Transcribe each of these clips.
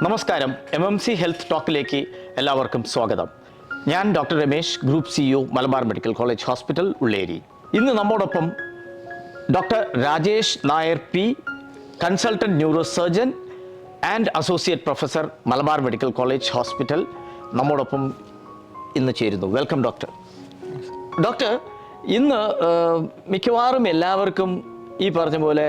നമസ്കാരം. MMC health ടോക്കിലേക്ക് എല്ലാവർക്കും സ്വാഗതം. ഞാൻ doctor Ramesh, group CEO, Malabar medical college hospital, Ulliyeri. ഇന്ന് നമ്മോടൊപ്പം doctor Rajesh Nair P, consultant neuro surgeon and associate professor, Malabar medical college hospital നമ്മോടൊപ്പം ഇന്ന് ചേരുന്നു. Welcome doctor. ഡോക്ടർ, ഇന്ന് മിക്കവാറും എല്ലാവർക്കും ഈ പറഞ്ഞ പോലെ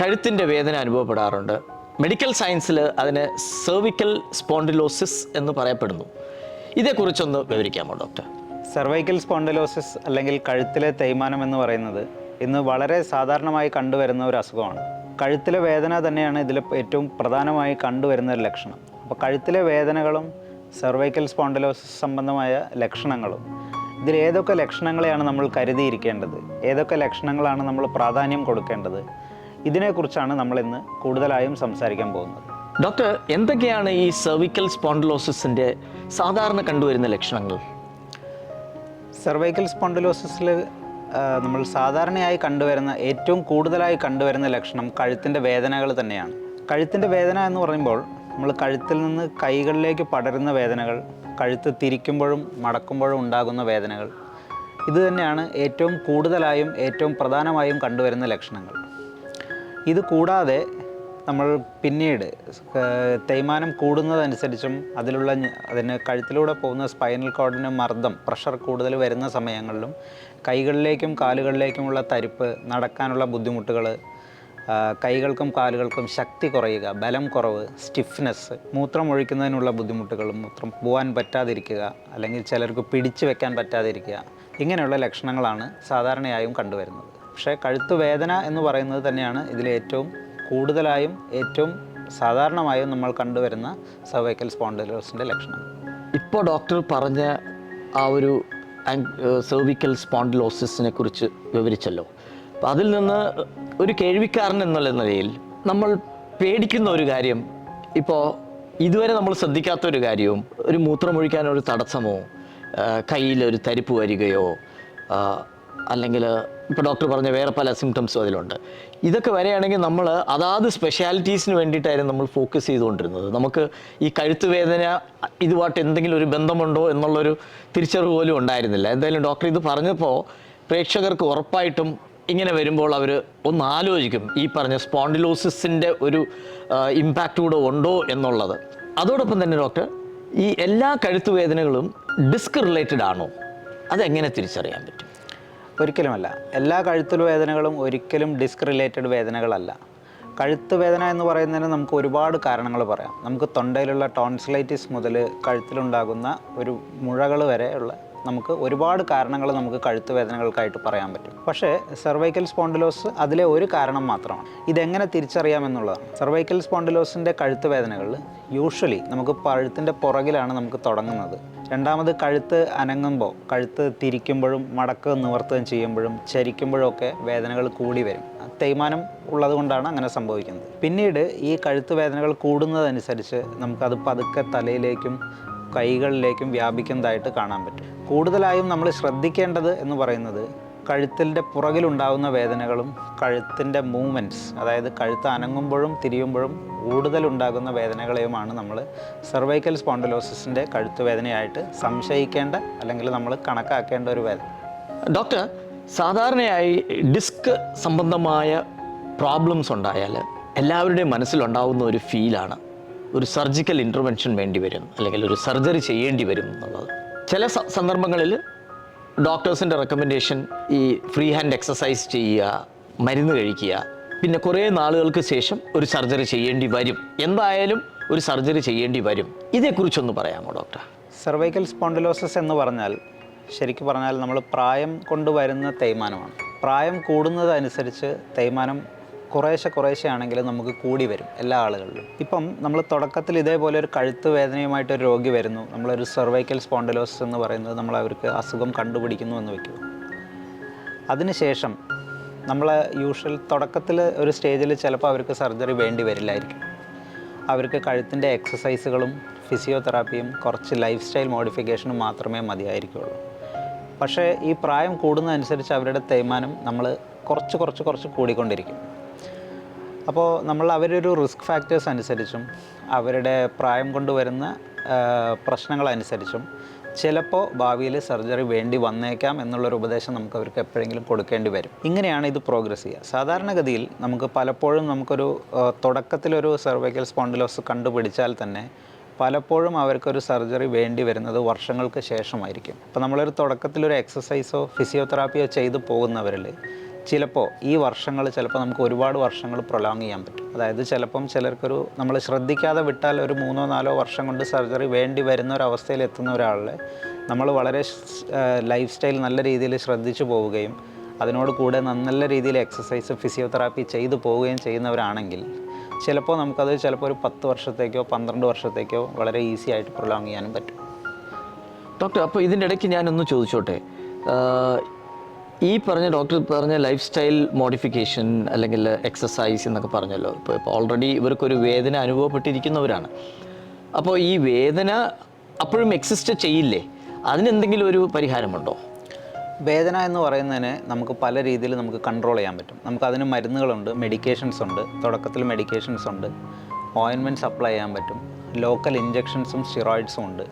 കഴുത്തിൻ്റെ വേദന അനുഭവപ്പെടാറുണ്ട്. മെഡിക്കൽ സയൻസിൽ അതിന് സെർവിക്കൽ സ്പോണ്ടിലോസിസ് എന്ന് പറയപ്പെടുന്നു. ഇതേക്കുറിച്ചൊന്ന് വിവരിക്കാമോ ഡോക്ടർ? സെർവൈക്കൽ സ്പോണ്ടിലോസിസ് അല്ലെങ്കിൽ കഴുത്തിലെ തേയ്മാനം എന്ന് പറയുന്നത് ഇന്ന് വളരെ സാധാരണമായി കണ്ടുവരുന്ന ഒരു അസുഖമാണ്. കഴുത്തിലെ വേദന തന്നെയാണ് ഇതിൽ ഏറ്റവും പ്രധാനമായി കണ്ടുവരുന്ന ഒരു ലക്ഷണം. അപ്പോൾ കഴുത്തിലെ വേദനകളും സെർവൈക്കൽ സ്പോണ്ടിലോസിസ് സംബന്ധമായ ലക്ഷണങ്ങളും, ഇതിൽ ഏതൊക്കെ ലക്ഷണങ്ങളെയാണ് നമ്മൾ കരുതിയിരിക്കേണ്ടത്, ഏതൊക്കെ ലക്ഷണങ്ങളാണ് നമ്മൾ പ്രാധാന്യം കൊടുക്കേണ്ടത്, ഇതിനെക്കുറിച്ചാണ് നമ്മൾ ഇന്ന് കൂടുതലായും സംസാരിക്കാൻ പോകുന്നത്. ഡോക്ടർ, എന്തൊക്കെയാണ് ഈ സെർവിക്കൽ സ്പോണ്ടിലോസിസിൻ്റെ സാധാരണ കണ്ടുവരുന്ന ലക്ഷണങ്ങൾ? സെർവൈക്കൽ സ്പോണ്ടിലോസിസിൽ നമ്മൾ സാധാരണയായി കണ്ടുവരുന്ന, ഏറ്റവും കൂടുതലായി കണ്ടുവരുന്ന ലക്ഷണം കഴുത്തിൻ്റെ വേദനകൾ തന്നെയാണ്. കഴുത്തിൻ്റെ വേദന എന്ന് പറയുമ്പോൾ നമ്മൾ കഴുത്തിൽ നിന്ന് കൈകളിലേക്ക് പടരുന്ന വേദനകൾ, കഴുത്ത് തിരിക്കുമ്പോഴും മടക്കുമ്പോഴും ഉണ്ടാകുന്ന വേദനകൾ, ഇത് തന്നെയാണ് ഏറ്റവും കൂടുതലായും ഏറ്റവും പ്രധാനമായും കണ്ടുവരുന്ന ലക്ഷണങ്ങൾ. ഇത് കൂടാതെ നമ്മൾ പിന്നീട് തേയ്മാനം കൂടുന്നതനുസരിച്ചും അതിന് കഴുത്തിലൂടെ പോകുന്ന സ്പൈനൽ കോർഡിന് മർദ്ദം, പ്രഷർ കൂടുതൽ വരുന്ന സമയങ്ങളിലും കൈകളിലേക്കും കാലുകളിലേക്കുമുള്ള തരിപ്പ്, നടക്കാനുള്ള ബുദ്ധിമുട്ടുകൾ, കൈകൾക്കും കാലുകൾക്കും ശക്തി കുറയുക, ബലം കുറവ്, സ്റ്റിഫ്നെസ്, മൂത്രം ഒഴിക്കുന്നതിനുള്ള ബുദ്ധിമുട്ടുകൾ, മൂത്രം പോകാൻ പറ്റാതിരിക്കുക, അല്ലെങ്കിൽ ചിലർക്ക് പിടിച്ചു വെക്കാൻ പറ്റാതിരിക്കുക, ഇങ്ങനെയുള്ള ലക്ഷണങ്ങളാണ് സാധാരണയായും കണ്ടുവരുന്നത്. പക്ഷേ കഴുത്ത് വേദന എന്ന് പറയുന്നത് തന്നെയാണ് ഇതിൽ ഏറ്റവും കൂടുതലായും ഏറ്റവും സാധാരണമായും നമ്മൾ കണ്ടുവരുന്ന സെർവൈക്കൽ സ്പോണ്ടിലോസിൻ്റെ ലക്ഷണങ്ങൾ. ഇപ്പോൾ ഡോക്ടർ പറഞ്ഞ ആ ഒരു സെർവിക്കൽ സ്പോണ്ടിലോസിസിനെ കുറിച്ച് വിവരിച്ചല്ലോ. അപ്പം അതിൽ നിന്ന് ഒരു കേൾവിക്കാരൻ എന്നുള്ള നിലയിൽ നമ്മൾ പേടിക്കുന്ന ഒരു കാര്യം, ഇപ്പോൾ ഇതുവരെ നമ്മൾ ശ്രദ്ധിക്കാത്തൊരു കാര്യവും, ഒരു മൂത്രമൊഴിക്കാനൊരു തടസ്സമോ, കയ്യിലൊരു തരിപ്പ് വരികയോ, അല്ലെങ്കിൽ ഇപ്പോൾ ഡോക്ടർ പറഞ്ഞ വേറെ പല സിംറ്റംസും അതിലുണ്ട്. ഇതൊക്കെ വരികയാണെങ്കിൽ നമ്മൾ അതാത് സ്പെഷ്യാലിറ്റീസിന് വേണ്ടിയിട്ടായിരുന്നു നമ്മൾ ഫോക്കസ് ചെയ്തുകൊണ്ടിരുന്നത്. നമുക്ക് ഈ കഴുത്ത് വേദന ഇതുമായിട്ട് എന്തെങ്കിലും ഒരു ബന്ധമുണ്ടോ എന്നുള്ളൊരു തിരിച്ചറിവ് പോലും ഉണ്ടായിരുന്നില്ല. എന്തായാലും ഡോക്ടർ ഇത് പറഞ്ഞപ്പോൾ പ്രേക്ഷകർക്ക് ഉറപ്പായിട്ടും ഇങ്ങനെ വരുമ്പോൾ അവർ ഒന്ന് ആലോചിക്കും, ഈ പറഞ്ഞ സ്പോണ്ടിലോസിസിൻ്റെ ഒരു ഇമ്പാക്റ്റ് കൂടെ ഉണ്ടോ എന്നുള്ളത്. അതോടൊപ്പം തന്നെ ഡോക്ടർ, ഈ എല്ലാ കഴുത്ത് വേദനകളും ഡിസ്ക് റിലേറ്റഡ് ആണോ? അതെങ്ങനെ തിരിച്ചറിയാൻ പറ്റും? ഒരിക്കലുമല്ല. എല്ലാ കഴുത്തിൽ വേദനകളും ഒരിക്കലും ഡിസ്ക് റിലേറ്റഡ് വേദനകളല്ല. കഴുത്ത് വേദന എന്ന് പറയുന്നതിന് നമുക്ക് ഒരുപാട് കാരണങ്ങൾ പറയാം. നമുക്ക് തൊണ്ടയിലുള്ള ടോൺസിലൈറ്റിസ് മുതൽ കഴുത്തിലുണ്ടാകുന്ന ഒരു മുഴകൾ വരെയുള്ള നമുക്ക് ഒരുപാട് കാരണങ്ങൾ നമുക്ക് കഴുത്ത് വേദനകൾക്കായിട്ട് പറയാൻ പറ്റും. പക്ഷേ സെർവൈക്കൽ സ്പോണ്ടിലോസ് അതിലെ ഒരു കാരണം മാത്രമാണ്. ഇതെങ്ങനെ തിരിച്ചറിയാമെന്നുള്ളതാണ്. സെർവൈക്കൽ സ്പോണ്ടിലോസിൻ്റെ കഴുത്ത് വേദനകളിൽ യൂഷ്വലി നമുക്ക് കഴുത്തിൻ്റെ പുറകിലാണ് നമുക്ക് തുടങ്ങുന്നത്. രണ്ടാമത് കഴുത്ത് അനങ്ങുമ്പോൾ, കഴുത്ത് തിരിക്കുമ്പോഴും മടക്ക് നിവർത്തുകയും ചെയ്യുമ്പോഴും ചരിക്കുമ്പോഴും ഒക്കെ വേദനകൾ കൂടി വരും. തേയ്മാനം ഉള്ളത് കൊണ്ടാണ് അങ്ങനെ സംഭവിക്കുന്നത്. പിന്നീട് ഈ കഴുത്ത് വേദനകൾ കൂടുന്നതനുസരിച്ച് നമുക്കത് പതുക്കെ തലയിലേക്കും കൈകളിലേക്കും വ്യാപിക്കുന്നതായിട്ട് കാണാൻ പറ്റും. കൂടുതലായും നമ്മൾ ശ്രദ്ധിക്കേണ്ടത് എന്ന് പറയുന്നത് കഴുത്തിൻ്റെ പുറകിലുണ്ടാകുന്ന വേദനകളും കഴുത്തിൻ്റെ മൂവ്മെൻറ്റ്സ്, അതായത് കഴുത്ത് അനങ്ങുമ്പോഴും തിരിയുമ്പോഴും കൂടുതലുണ്ടാകുന്ന വേദനകളെയുമാണ് നമ്മൾ സെർവൈക്കൽ സ്പോണ്ടിലോസിസിൻ്റെ കഴുത്ത് വേദനയായിട്ട് സംശയിക്കേണ്ട, അല്ലെങ്കിൽ നമ്മൾ കണക്കാക്കേണ്ട ഒരു വേദന. ഡോക്ടർ, സാധാരണയായി ഡിസ്ക് സംബന്ധമായ പ്രോബ്ലംസ് ഉണ്ടായാൽ എല്ലാവരുടെയും മനസ്സിലുണ്ടാകുന്ന ഒരു ഫീലാണ് ഒരു സർജിക്കൽ ഇൻ്റർവെൻഷൻ വേണ്ടി വരും, അല്ലെങ്കിൽ ഒരു സർജറി ചെയ്യേണ്ടി വരും എന്നുള്ളത്. ചില സന്ദർഭങ്ങളിൽ ഡോക്ടേഴ്സിൻ്റെ റെക്കമെൻഡേഷൻ ഈ ഫ്രീ ഹാൻഡ് എക്സസൈസ് ചെയ്യുക, മരുന്ന് കഴിക്കുക, പിന്നെ കുറേ നാളുകൾക്ക് ശേഷം ഒരു സർജറി ചെയ്യേണ്ടി വരും, എന്തായാലും ഒരു സർജറി ചെയ്യേണ്ടി വരും. ഇതേക്കുറിച്ചൊന്ന് പറയാമോ ഡോക്ടർ? സെർവൈക്കൽ സ്പോണ്ടിലോസിസ് എന്ന് പറഞ്ഞാൽ ശരിക്കും പറഞ്ഞാൽ നമ്മൾ പ്രായം കൊണ്ടുവരുന്ന തേയ്മാനമാണ്. പ്രായം കൂടുന്നതനുസരിച്ച് തേയ്മാനം കുറേശ്ശെ ആണെങ്കിലും നമുക്ക് കൂടി വരും എല്ലാ ആളുകളിലും. ഇപ്പം നമ്മൾ തുടക്കത്തിൽ ഇതേപോലെ ഒരു കഴുത്ത് വേദനയുമായിട്ടൊരു രോഗി വരുന്നു, നമ്മളൊരു സെർവൈക്കൽ സ്പോണ്ടിലോസിസ് എന്ന് പറയുന്നത് നമ്മൾ അവർക്ക് അസുഖം കണ്ടുപിടിക്കുന്നു എന്ന് വയ്ക്കുക. അതിനുശേഷം നമ്മൾ തുടക്കത്തിൽ ഒരു സ്റ്റേജിൽ ചിലപ്പോൾ അവർക്ക് സർജറി വേണ്ടി വരില്ലായിരിക്കും. അവർക്ക് കഴുത്തിൻ്റെ എക്സസൈസുകളും ഫിസിയോതെറാപ്പിയും കുറച്ച് ലൈഫ് സ്റ്റൈൽ മോഡിഫിക്കേഷനും മാത്രമേ മതിയായിരിക്കുള്ളൂ. പക്ഷേ ഈ പ്രായം കൂടുന്നതനുസരിച്ച് അവരുടെ തേയ്മാനം നമ്മൾ കുറച്ച് കൂടിക്കൊണ്ടിരിക്കും. അപ്പോൾ നമ്മൾ അവരൊരു റിസ്ക് ഫാക്ടേഴ്സ് അനുസരിച്ചും അവരുടെ പ്രായം കൊണ്ടുവരുന്ന പ്രശ്നങ്ങളനുസരിച്ചും ചിലപ്പോൾ ഭാവിയിൽ സർജറി വേണ്ടി വന്നേക്കാം എന്നുള്ളൊരു ഉപദേശം നമുക്ക് അവർക്ക് എപ്പോഴെങ്കിലും കൊടുക്കേണ്ടി വരും. ഇങ്ങനെയാണ് ഇത് പ്രോഗ്രസ് ചെയ്യുക. സാധാരണഗതിയിൽ നമുക്ക് പലപ്പോഴും നമുക്കൊരു തുടക്കത്തിലൊരു സെർവൈക്കൽ സ്പോണ്ടിലോസിസ് കണ്ടുപിടിച്ചാൽ തന്നെ പലപ്പോഴും അവർക്കൊരു സർജറി വേണ്ടി വരുന്നത് വർഷങ്ങൾക്ക് ശേഷമായിരിക്കും. അപ്പോൾ നമ്മളൊരു തുടക്കത്തിലൊരു എക്സസൈസോ ഫിസിയോതെറാപ്പിയോ ചെയ്തു പോകുന്നവരിൽ ചിലപ്പോൾ ഈ വർഷങ്ങൾ ചിലപ്പോൾ നമുക്ക് ഒരുപാട് വർഷങ്ങൾ പ്രൊലോങ് ചെയ്യാൻ പറ്റും. അതായത് ചിലപ്പം ചിലർക്കൊരു നമ്മൾ ശ്രദ്ധിക്കാതെ വിട്ടാൽ ഒരു 3-4 വർഷം കൊണ്ട് സർജറി വേണ്ടി വരുന്ന ഒരു അവസ്ഥയിൽ എത്തുന്ന ഒരാളെ നമ്മൾ വളരെ ലൈഫ് സ്റ്റൈൽ നല്ല രീതിയിൽ ശ്രദ്ധിച്ചു പോവുകയും അതിനോട് കൂടെ നല്ല രീതിയിൽ എക്സസൈസ് ഫിസിയോതെറാപ്പി ചെയ്തു പോവുകയും ചെയ്യുന്നവരാണെങ്കിൽ ചിലപ്പോൾ നമുക്കത് ചിലപ്പോൾ ഒരു 10 വർഷത്തേക്കോ 12 വർഷത്തേക്കോ വളരെ ഈസി ആയിട്ട് പ്രൊലോങ് ചെയ്യാനും പറ്റും. ഡോക്ടർ, അപ്പോൾ ഇതിൻ്റെ ഇടയ്ക്ക് ഞാനൊന്ന് ചോദിച്ചോട്ടെ, ഈ ഡോക്ടർ പറഞ്ഞ ലൈഫ് സ്റ്റൈൽ മോഡിഫിക്കേഷൻ അല്ലെങ്കിൽ എക്സസൈസ് എന്നൊക്കെ പറഞ്ഞല്ലോ, ഇപ്പോൾ ഓൾറെഡി ഇവർക്കൊരു വേദന അനുഭവപ്പെട്ടിരിക്കുന്നവരാണ്. അപ്പോൾ ഈ വേദന അപ്പോഴും എക്സിസ്റ്റ് ചെയ്യില്ലേ? അതിനെന്തെങ്കിലും ഒരു പരിഹാരമുണ്ടോ? വേദന എന്ന് പറയുന്നതിന് നമുക്ക് പല രീതിയിൽ നമുക്ക് കൺട്രോൾ ചെയ്യാൻ പറ്റും. നമുക്കതിന് മരുന്നുകളുണ്ട്, മെഡിക്കേഷൻസ് ഉണ്ട്. തുടക്കത്തിൽ മെഡിക്കേഷൻസ് ഉണ്ട്, ഓയിൻമെൻറ്റ്സ് അപ്ലൈ ചെയ്യാൻ പറ്റും, ലോക്കൽ ഇഞ്ചെക്ഷൻസും സ്റ്റിറോയിഡ്സും ഉണ്ട്.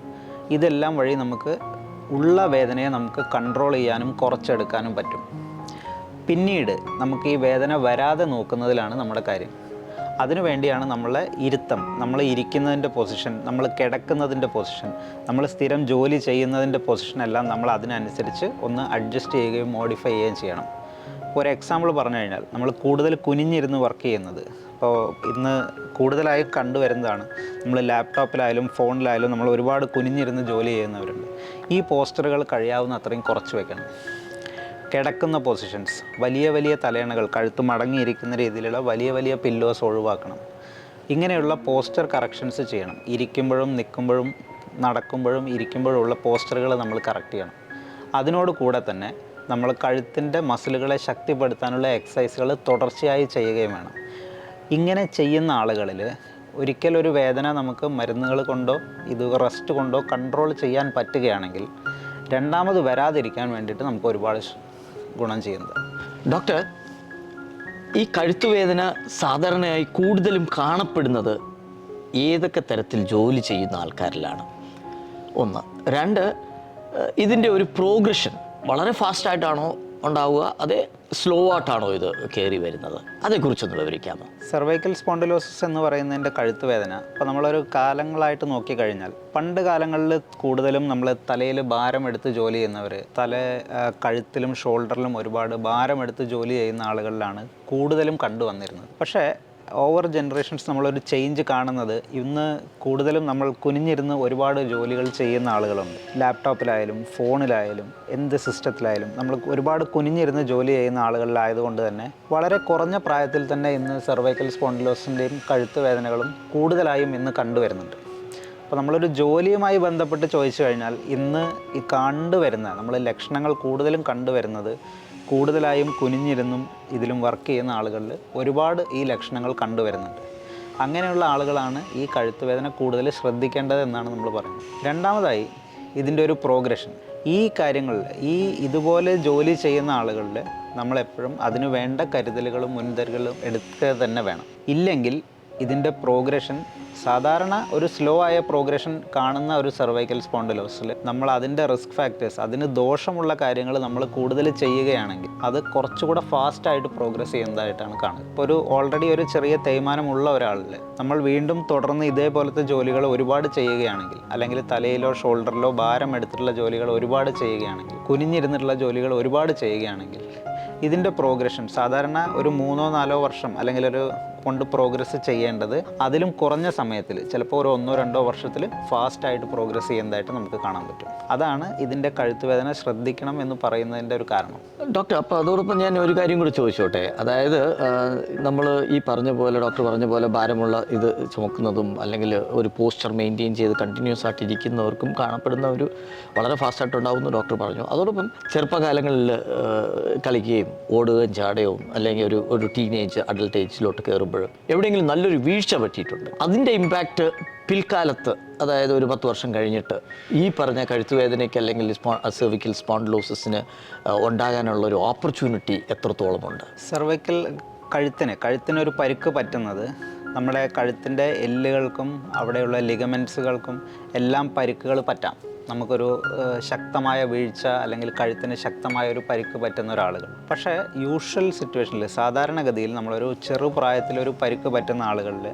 ഇതെല്ലാം വഴി നമുക്ക് ഉള്ള വേദനയെ നമുക്ക് കൺട്രോൾ ചെയ്യാനും കുറച്ചെടുക്കാനും പറ്റും. പിന്നീട് നമുക്ക് ഈ വേദന വരാതെ നോക്കുന്നതിലാണ് നമ്മുടെ കാര്യം. അതിനു വേണ്ടിയാണ് നമ്മളെ ഇരുത്തം, നമ്മൾ ഇരിക്കുന്നതിൻ്റെ പൊസിഷൻ, നമ്മൾ കിടക്കുന്നതിൻ്റെ പൊസിഷൻ, നമ്മൾ സ്ഥിരം ജോലി ചെയ്യുന്നതിൻ്റെ പൊസിഷൻ എല്ലാം നമ്മൾ അതിനനുസരിച്ച് ഒന്ന് അഡ്ജസ്റ്റ് ചെയ്യുകയും മോഡിഫൈ ചെയ്യുകയും ചെയ്യണം. ഒരു എക്സാമ്പിൾ പറഞ്ഞു കഴിഞ്ഞാൽ നമ്മൾ കൂടുതൽ കുനിഞ്ഞിരുന്ന് വർക്ക് ചെയ്യുന്നത്, അപ്പോൾ ഇന്ന് കൂടുതലായി കണ്ടുവരുന്നതാണ്, നമ്മൾ ലാപ്ടോപ്പിലായാലും ഫോണിലായാലും നമ്മൾ ഒരുപാട് കുനിഞ്ഞിരുന്ന് ജോലി ചെയ്യുന്നവരുണ്ട്. ഈ പോസ്റ്ററുകൾ കഴിയാവുന്ന അത്രയും കുറച്ച് വെക്കണം. കിടക്കുന്ന പൊസിഷൻസ്, വലിയ വലിയ തലയണകൾ, കഴുത്ത് മടങ്ങിയിരിക്കുന്ന രീതിയിലുള്ള വലിയ വലിയ പില്ലോസ് ഒഴിവാക്കണം. ഇങ്ങനെയുള്ള പോസ്റ്റർ കറക്ഷൻസ് ചെയ്യണം. ഇരിക്കുമ്പോഴും നിൽക്കുമ്പോഴും നടക്കുമ്പോഴും ഇരിക്കുമ്പോഴുള്ള പോസ്റ്ററുകൾ നമ്മൾ കറക്റ്റ് ചെയ്യണം. അതിനോട് കൂടെ തന്നെ നമ്മൾ കഴുത്തിൻ്റെ മസിലുകളെ ശക്തിപ്പെടുത്താനുള്ള എക്സസൈസുകൾ തുടർച്ചയായി ചെയ്യുകയും വേണം. ഇങ്ങനെ ചെയ്യുന്ന ആളുകളിൽ ഒരിക്കലൊരു വേദന നമുക്ക് മരുന്നുകൾ കൊണ്ടോ ഇത് റെസ്റ്റ് കൊണ്ടോ കൺട്രോൾ ചെയ്യാൻ പറ്റുകയാണെങ്കിൽ രണ്ടാമത് വരാതിരിക്കാൻ വേണ്ടിയിട്ട് നമുക്ക് ഒരുപാട് ഗുണം ചെയ്യുന്നത്. ഡോക്ടർ, ഈ കഴുത്തുവേദന സാധാരണയായി കൂടുതലും കാണപ്പെടുന്നത് ഏതൊക്കെ തരത്തിൽ ജോലി ചെയ്യുന്ന ആൾക്കാരിലാണ്? ഒന്ന്. രണ്ട്, ഇതിൻ്റെ ഒരു പ്രോഗ്രഷൻ വളരെ ഫാസ്റ്റായിട്ടാണോ ഉണ്ടാവുക, അതേ സ്ലോ ആയിട്ടാണോ ഇത് കയറി വരുന്നത്? അതേക്കുറിച്ചൊന്ന് വിവരിക്കാമോ? സെർവൈക്കൽ സ്പോണ്ടിലോസിസ് എന്ന് പറയുന്നതിൻ്റെ കഴുത്ത് വേദന ഇപ്പോൾ നമ്മളൊരു കാലങ്ങളായിട്ട് നോക്കിക്കഴിഞ്ഞാൽ പണ്ട് കാലങ്ങളിൽ കൂടുതലും നമ്മൾ തലയിൽ ഭാരമെടുത്ത് ജോലി ചെയ്യുന്നവർ, കഴുത്തിലും ഷോൾഡറിലും ഒരുപാട് ഭാരമെടുത്ത് ജോലി ചെയ്യുന്ന ആളുകളിലാണ് കൂടുതലും കണ്ടുവന്നിരുന്നത്. പക്ഷേ ഓവർ ജനറേഷൻസ് നമ്മളൊരു ചേഞ്ച് കാണുന്നത് ഇന്ന് കൂടുതലും നമ്മൾ കുനിഞ്ഞിരുന്ന് ഒരുപാട് ജോലികൾ ചെയ്യുന്ന ആളുകളുണ്ട്. ലാപ്ടോപ്പിലായാലും ഫോണിലായാലും എന്ത് സിസ്റ്റത്തിലായാലും നമ്മൾ ഒരുപാട് കുനിഞ്ഞിരുന്ന് ജോലി ചെയ്യുന്ന ആളുകളിലായതുകൊണ്ട് തന്നെ വളരെ കുറഞ്ഞ പ്രായത്തിൽ തന്നെ ഇന്ന് സെർവൈക്കൽ സ്പോണ്ടിലോസിൻ്റെയും കഴുത്ത് വേദനകളും കൂടുതലായും ഇന്ന് കണ്ടുവരുന്നുണ്ട്. അപ്പോൾ നമ്മളൊരു ജോലിയുമായി ബന്ധപ്പെട്ട് ചോദിച്ചു കഴിഞ്ഞാൽ ഇന്ന് ഈ കണ്ടുവരുന്ന നമ്മൾ ലക്ഷണങ്ങൾ കൂടുതലും കണ്ടുവരുന്നത് കൂടുതലായും കുനിഞ്ഞിരുന്നും ഇതിലും വർക്ക് ചെയ്യുന്ന ആളുകളിൽ ഒരുപാട് ഈ ലക്ഷണങ്ങൾ കണ്ടുവരുന്നുണ്ട്. അങ്ങനെയുള്ള ആളുകളാണ് ഈ കഴുത്തുവേദന കൂടുതൽ ശ്രദ്ധിക്കേണ്ടത് എന്നാണ് നമ്മൾ പറയുന്നത്. രണ്ടാമതായി ഇതിൻ്റെ ഒരു പ്രോഗ്രഷൻ. ഈ കാര്യങ്ങളിൽ ഇതുപോലെ ജോലി ചെയ്യുന്ന ആളുകളിൽ നമ്മളെപ്പോഴും അതിന് വേണ്ട കരുതലുകളും മുൻകരുതലുകളും എടുക്കുക തന്നെ വേണം. ഇല്ലെങ്കിൽ ഇതിൻ്റെ പ്രോഗ്രഷൻ സാധാരണ ഒരു സ്ലോ ആയ പ്രോഗ്രഷൻ കാണുന്ന ഒരു സെർവൈക്കൽ സ്പോണ്ടിലോസിൽ നമ്മൾ അതിൻ്റെ റിസ്ക് ഫാക്ടേഴ്സ്, അതിന് ദോഷമുള്ള കാര്യങ്ങൾ നമ്മൾ കൂടുതൽ ചെയ്യുകയാണെങ്കിൽ അത് കുറച്ചുകൂടെ ഫാസ്റ്റായിട്ട് പ്രോഗ്രസ് ചെയ്യുന്നതായിട്ടാണ് കാണുന്നത്. ഇപ്പോൾ ഓൾറെഡി ഒരു ചെറിയ തേയ്മാനമുള്ള ഒരാളിൽ നമ്മൾ വീണ്ടും തുടർന്ന് ഇതേപോലത്തെ ജോലികൾ ഒരുപാട് ചെയ്യുകയാണെങ്കിൽ, അല്ലെങ്കിൽ തലയിലോ ഷോൾഡറിലോ ഭാരം എടുത്തിട്ടുള്ള ജോലികൾ ഒരുപാട് ചെയ്യുകയാണെങ്കിൽ, കുനിഞ്ഞിരുന്നിട്ടുള്ള ജോലികൾ ഒരുപാട് ചെയ്യുകയാണെങ്കിൽ ഇതിൻ്റെ പ്രോഗ്രഷൻ സാധാരണ ഒരു 3-4 വർഷം അല്ലെങ്കിൽ ഒരു കൊണ്ട് പ്രോഗ്രസ് ചെയ്യേണ്ടത് അതിലും കുറഞ്ഞ സമയത്തിൽ ചിലപ്പോൾ ഒരു 1-2 വർഷത്തിൽ ഫാസ്റ്റായിട്ട് പ്രോഗ്രസ് ചെയ്യുന്നതായിട്ട് നമുക്ക് കാണാൻ പറ്റും. അതാണ് ഇതിൻ്റെ കഴുത്തുവേദന ശ്രദ്ധിക്കണം എന്ന് പറയുന്നതിൻ്റെ ഒരു കാരണം. ഡോക്ടർ, അപ്പോൾ അതോടൊപ്പം ഞാൻ ഒരു കാര്യം കൂടി ചോദിച്ചോട്ടെ. അതായത് നമ്മൾ ഈ പറഞ്ഞ പോലെ ഡോക്ടർ പറഞ്ഞ പോലെ ഭാരമുള്ള ഇത് ചുമക്കുന്നതും അല്ലെങ്കിൽ ഒരു പോസ്ചർ മെയിൻറ്റെയിൻ ചെയ്ത് കണ്ടിന്യൂസ് ആയിട്ട് ഇരിക്കുന്നവർക്കും കാണപ്പെടുന്ന ഒരു വളരെ ഫാസ്റ്റായിട്ട് ഉണ്ടാകുമെന്ന് ഡോക്ടർ പറഞ്ഞു. അതോടൊപ്പം ചെറുപ്പകാലങ്ങളിൽ കളിക്കുകയും ഓടുകയും ചാടുകയും അല്ലെങ്കിൽ ഒരു ടീനേജ് അഡൾട്ട് ഏജിലോട്ട് കയറുമ്പോൾ എവിടെയെങ്കിലും നല്ലൊരു വീഴ്ച പറ്റിയിട്ടുണ്ട്. അതിൻ്റെ ഇമ്പാക്റ്റ് പിൽക്കാലത്ത്, അതായത് ഒരു 10 വർഷം കഴിഞ്ഞിട്ട് ഈ പറഞ്ഞ കഴുത്തുവേദനയ്ക്ക് അല്ലെങ്കിൽ സെർവിക്കൽ സ്പോണ്ടിലോസിസിന് ഉണ്ടാകാനുള്ള ഒരു ഓപ്പർച്യൂണിറ്റി എത്രത്തോളമുണ്ട്? സെർവൈക്കൽ കഴുത്തിനൊരു പരിക്ക് പറ്റുന്നത് നമ്മുടെ കഴുത്തിൻ്റെ എല്ലുകൾക്കും അവിടെയുള്ള ലിഗമെൻറ്റ്സുകൾക്കും എല്ലാം പരിക്കുകൾ പറ്റാം. നമുക്കൊരു ശക്തമായ വീഴ്ച അല്ലെങ്കിൽ കഴുത്തിന് ശക്തമായ ഒരു പരിക്ക് പറ്റുന്ന ഒരാളുകൾ. പക്ഷേ യൂഷ്വൽ സിറ്റുവേഷനിൽ സാധാരണഗതിയിൽ നമ്മളൊരു ചെറുപ്രായത്തിലൊരു പരിക്ക് പറ്റുന്ന ആളുകളിൽ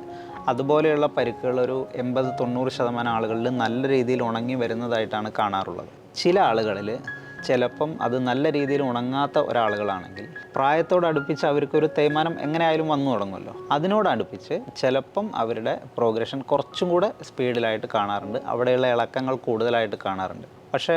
അതുപോലെയുള്ള പരിക്കുകൾ ഒരു 80-90% ആളുകളിൽ നല്ല രീതിയിൽ ഉണങ്ങി വരുന്നതായിട്ടാണ് കാണാറുള്ളത്. ചില ആളുകളിൽ ചിലപ്പം അത് നല്ല രീതിയിൽ ഉണങ്ങാത്ത ഒരാളുകളാണെങ്കിൽ പ്രായത്തോടടുപ്പിച്ച് അവർക്കൊരു തേയ്മാനം എങ്ങനെയായാലും വന്നു തുടങ്ങുമല്ലോ. അതിനോടടുപ്പിച്ച് ചിലപ്പം അവരുടെ പ്രോഗ്രഷൻ കുറച്ചും കൂടെ സ്പീഡിലായിട്ട് കാണാറുണ്ട്, അവിടെയുള്ള ഇളക്കങ്ങൾ കൂടുതലായിട്ട് കാണാറുണ്ട്. പക്ഷേ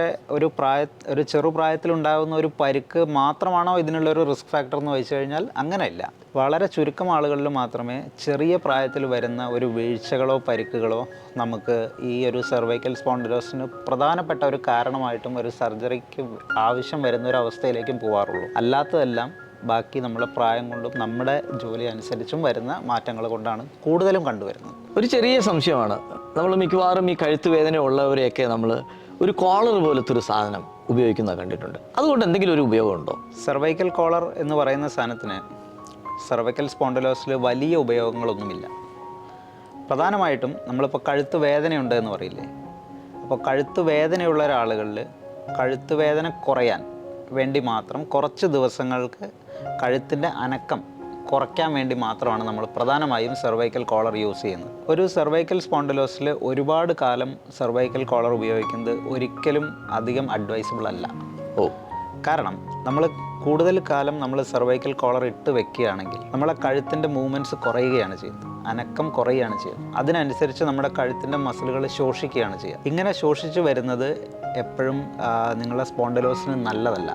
ഒരു ചെറുപ്രായത്തിലുണ്ടാകുന്ന ഒരു പരിക്ക് മാത്രമാണോ ഇതിനുള്ളൊരു റിസ്ക് ഫാക്ടർ എന്ന് വെച്ച് കഴിഞ്ഞാൽ അങ്ങനെയല്ല. വളരെ ചുരുക്കം ആളുകളിൽ മാത്രമേ ചെറിയ പ്രായത്തിൽ വരുന്ന ഒരു വീഴ്ചകളോ പരിക്കുകളോ നമുക്ക് ഈ ഒരു സെർവൈക്കൽ സ്പോണ്ടിലോസിന് പ്രധാനപ്പെട്ട ഒരു കാരണമായിട്ടും ഒരു സർജറിക്ക് ആവശ്യം വരുന്ന ഒരു അവസ്ഥയിലേക്കും പോകാറുള്ളൂ. അല്ലാത്തതെല്ലാം ബാക്കി നമ്മളെ പ്രായം കൊണ്ടും നമ്മുടെ ജോലി അനുസരിച്ചും വരുന്ന മാറ്റങ്ങൾ കൊണ്ടാണ് കൂടുതലും കണ്ടുവരുന്നത്. ഒരു ചെറിയ സംശയമാണ്. നമ്മൾ മിക്കവാറും ഈ കഴുത്ത് വേദന ഉള്ളവരെയൊക്കെ നമ്മൾ ഒരു കോളർ പോലത്തെ ഒരു സാധനം ഉപയോഗിക്കുന്നത് കണ്ടിട്ടുണ്ട്. അതുകൊണ്ട് എന്തെങ്കിലും ഒരു ഉപയോഗമുണ്ടോ? സെർവൈക്കൽ കോളർ എന്ന് പറയുന്ന സാധനത്തിന് സെർവൈക്കൽ സ്പോണ്ടിലോസിൽ വലിയ ഉപയോഗങ്ങളൊന്നുമില്ല. പ്രധാനമായിട്ടും നമ്മളിപ്പോൾ കഴുത്ത് വേദനയുണ്ട് എന്ന് പറയില്ലേ, അപ്പോൾ കഴുത്ത് വേദനയുള്ള ഒരാളുകളിൽ കഴുത്ത് വേദന കുറയാൻ വേണ്ടി മാത്രം കുറച്ച് ദിവസങ്ങൾക്ക് കഴുത്തിൻ്റെ അനക്കം കുറയ്ക്കാൻ വേണ്ടി മാത്രമാണ് നമ്മൾ പ്രധാനമായും സെർവൈക്കൽ കോളർ യൂസ് ചെയ്യുന്നത്. ഒരു സെർവൈക്കൽ സ്പോണ്ടിലോസിൽ ഒരുപാട് കാലം സെർവൈക്കൽ കോളർ ഉപയോഗിക്കുന്നത് ഒരിക്കലും അധികം അഡ്വൈസബിൾ അല്ല. കാരണം നമ്മൾ കൂടുതൽ കാലം നമ്മൾ സെർവൈക്കൽ കോളർ ഇട്ട് വെക്കുകയാണെങ്കിൽ നമ്മളെ കഴുത്തിൻ്റെ മൂവ്മെൻറ്റ്സ് കുറയുകയാണ് ചെയ്യുന്നത്, അനക്കം കുറയുകയാണ് ചെയ്യുന്നത്. അതിനനുസരിച്ച് നമ്മുടെ കഴുത്തിൻ്റെ മസിലുകൾ ശോഷിക്കുകയാണ് ചെയ്യുക. ഇങ്ങനെ ശോഷിച്ച് വരുന്നത് എപ്പോഴും നിങ്ങളുടെ സ്പോണ്ടിലോസിന് നല്ലതല്ല.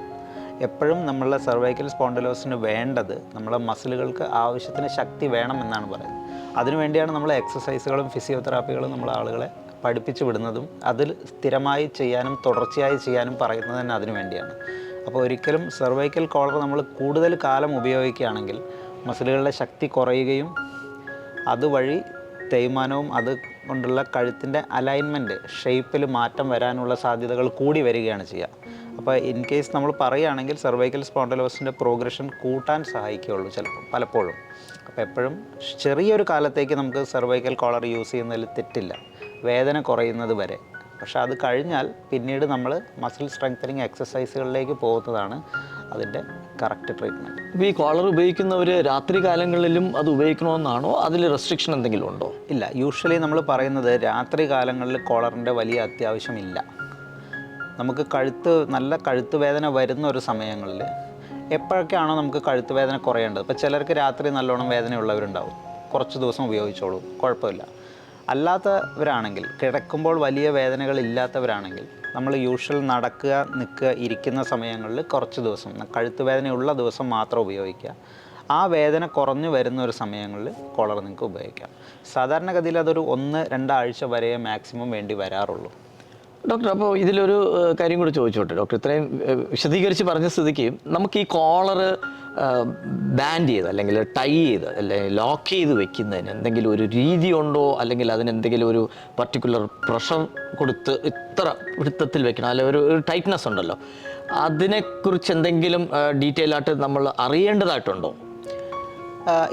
എപ്പോഴും നമ്മളുടെ സെർവൈക്കൽ സ്പോണ്ടിലോസിന് വേണ്ടത് നമ്മളെ മസിലുകൾക്ക് ആവശ്യത്തിന് ശക്തി വേണം എന്നാണ് പറയുന്നത്. അതിനുവേണ്ടിയാണ് നമ്മൾ എക്സസൈസുകളും ഫിസിയോതെറാപ്പികളും നമ്മൾ ആളുകളെ പഠിപ്പിച്ചു വിടുന്നതും അതിൽ സ്ഥിരമായി ചെയ്യാനും തുടർച്ചയായി ചെയ്യാനും പറയുന്നത് തന്നെ അതിനു വേണ്ടിയാണ്. അപ്പോൾ ഒരിക്കലും സെർവൈക്കൽ കോളർ നമ്മൾ കൂടുതൽ കാലം ഉപയോഗിക്കുകയാണെങ്കിൽ മസിലുകളുടെ ശക്തി കുറയുകയും അതുവഴി തേയ്മാനവും അത് കൊണ്ടുള്ള കഴുത്തിൻ്റെ അലൈൻമെൻറ്റ് ഷേപ്പിൽ മാറ്റം വരാനുള്ള സാധ്യതകൾ കൂടി വരികയാണ് ചെയ്യുക. അപ്പോൾ ഇൻ കേസ് നമ്മൾ പറയുകയാണെങ്കിൽ സെർവൈക്കൽ സ്പോണ്ടിലോസിൻ്റെ പ്രോഗ്രഷൻ കൂട്ടാൻ സഹായിക്കുകയുള്ളൂ പലപ്പോഴും. അപ്പോൾ എപ്പോഴും ചെറിയൊരു കാലത്തേക്ക് നമുക്ക് സെർവൈക്കൽ കോളർ യൂസ് ചെയ്യുന്നതിൽ തെറ്റില്ല, വേദന കുറയുന്നത് വരെ. പക്ഷെ അത് കഴിഞ്ഞാൽ പിന്നീട് നമ്മൾ മസിൽ സ്ട്രെങ്തനിങ് എക്സസൈസുകളിലേക്ക് പോകുന്നതാണ് അതിൻ്റെ കറക്റ്റ് ട്രീറ്റ്മെൻറ്റ്. ഇപ്പോൾ ഈ കോളർ ഉപയോഗിക്കുന്നവർ രാത്രി കാലങ്ങളിലും അത് ഉപയോഗിക്കണമെന്നാണോ? അതിൽ റെസ്ട്രിക്ഷൻ എന്തെങ്കിലും ഉണ്ടോ? ഇല്ല, യൂഷ്വലി നമ്മൾ പറയുന്നത് രാത്രി കാലങ്ങളിൽ കോളറിൻ്റെ വലിയ അത്യാവശ്യമില്ല. നമുക്ക് നല്ല കഴുത്ത് വേദന വരുന്ന ഒരു സമയങ്ങളിൽ എപ്പോഴൊക്കെയാണോ നമുക്ക് കഴുത്ത് വേദന കുറയേണ്ടത്. ഇപ്പോൾ ചിലർക്ക് രാത്രി നല്ലോണം വേദനയുള്ളവരുണ്ടാവും, കുറച്ച് ദിവസം ഉപയോഗിച്ചോളൂ, കുഴപ്പമില്ല. അല്ലാത്തവരാണെങ്കിൽ, കിടക്കുമ്പോൾ വലിയ വേദനകൾ ഇല്ലാത്തവരാണെങ്കിൽ നമ്മൾ യൂഷ്വൽ നടക്കുക, നിൽക്കുക, ഇരിക്കുന്ന സമയങ്ങളിൽ കുറച്ച് ദിവസം കഴുത്ത് വേദനയുള്ള ദിവസം മാത്രം ഉപയോഗിക്കുക. ആ വേദന കുറഞ്ഞു വരുന്ന ഒരു സമയങ്ങളിൽ കോളർ നിങ്ങൾക്ക് ഉപയോഗിക്കാം. സാധാരണഗതിയിൽ അതൊരു 1-2 ആഴ്ച വരെ മാക്സിമം വേണ്ടി വരാറുള്ളൂ. ഡോക്ടർ, അപ്പോൾ ഇതിലൊരു കാര്യം കൂടി ചോദിച്ചോട്ടെ ഡോക്ടർ. ഇത്രയും വിശദീകരിച്ച് പറഞ്ഞ സ്ഥിതിക്ക് നമുക്ക് ഈ കോളർ ബാൻഡ് ചെയ്ത് അല്ലെങ്കിൽ ടൈ ചെയ്ത് അല്ലെങ്കിൽ ലോക്ക് ചെയ്ത് വെക്കുന്നതിന് എന്തെങ്കിലും ഒരു രീതി ഉണ്ടോ? അല്ലെങ്കിൽ അതിനെന്തെങ്കിലും ഒരു പർട്ടിക്കുലർ പ്രഷർ കൊടുത്ത് ഇത്ര പിടുത്തത്തിൽ വെക്കണം, അല്ലെങ്കിൽ ഒരു ടൈറ്റ്നസ് ഉണ്ടല്ലോ, അതിനെക്കുറിച്ച് എന്തെങ്കിലും ഡീറ്റെയിൽ ആയിട്ട് നമ്മൾ അറിയേണ്ടതായിട്ടുണ്ടോ?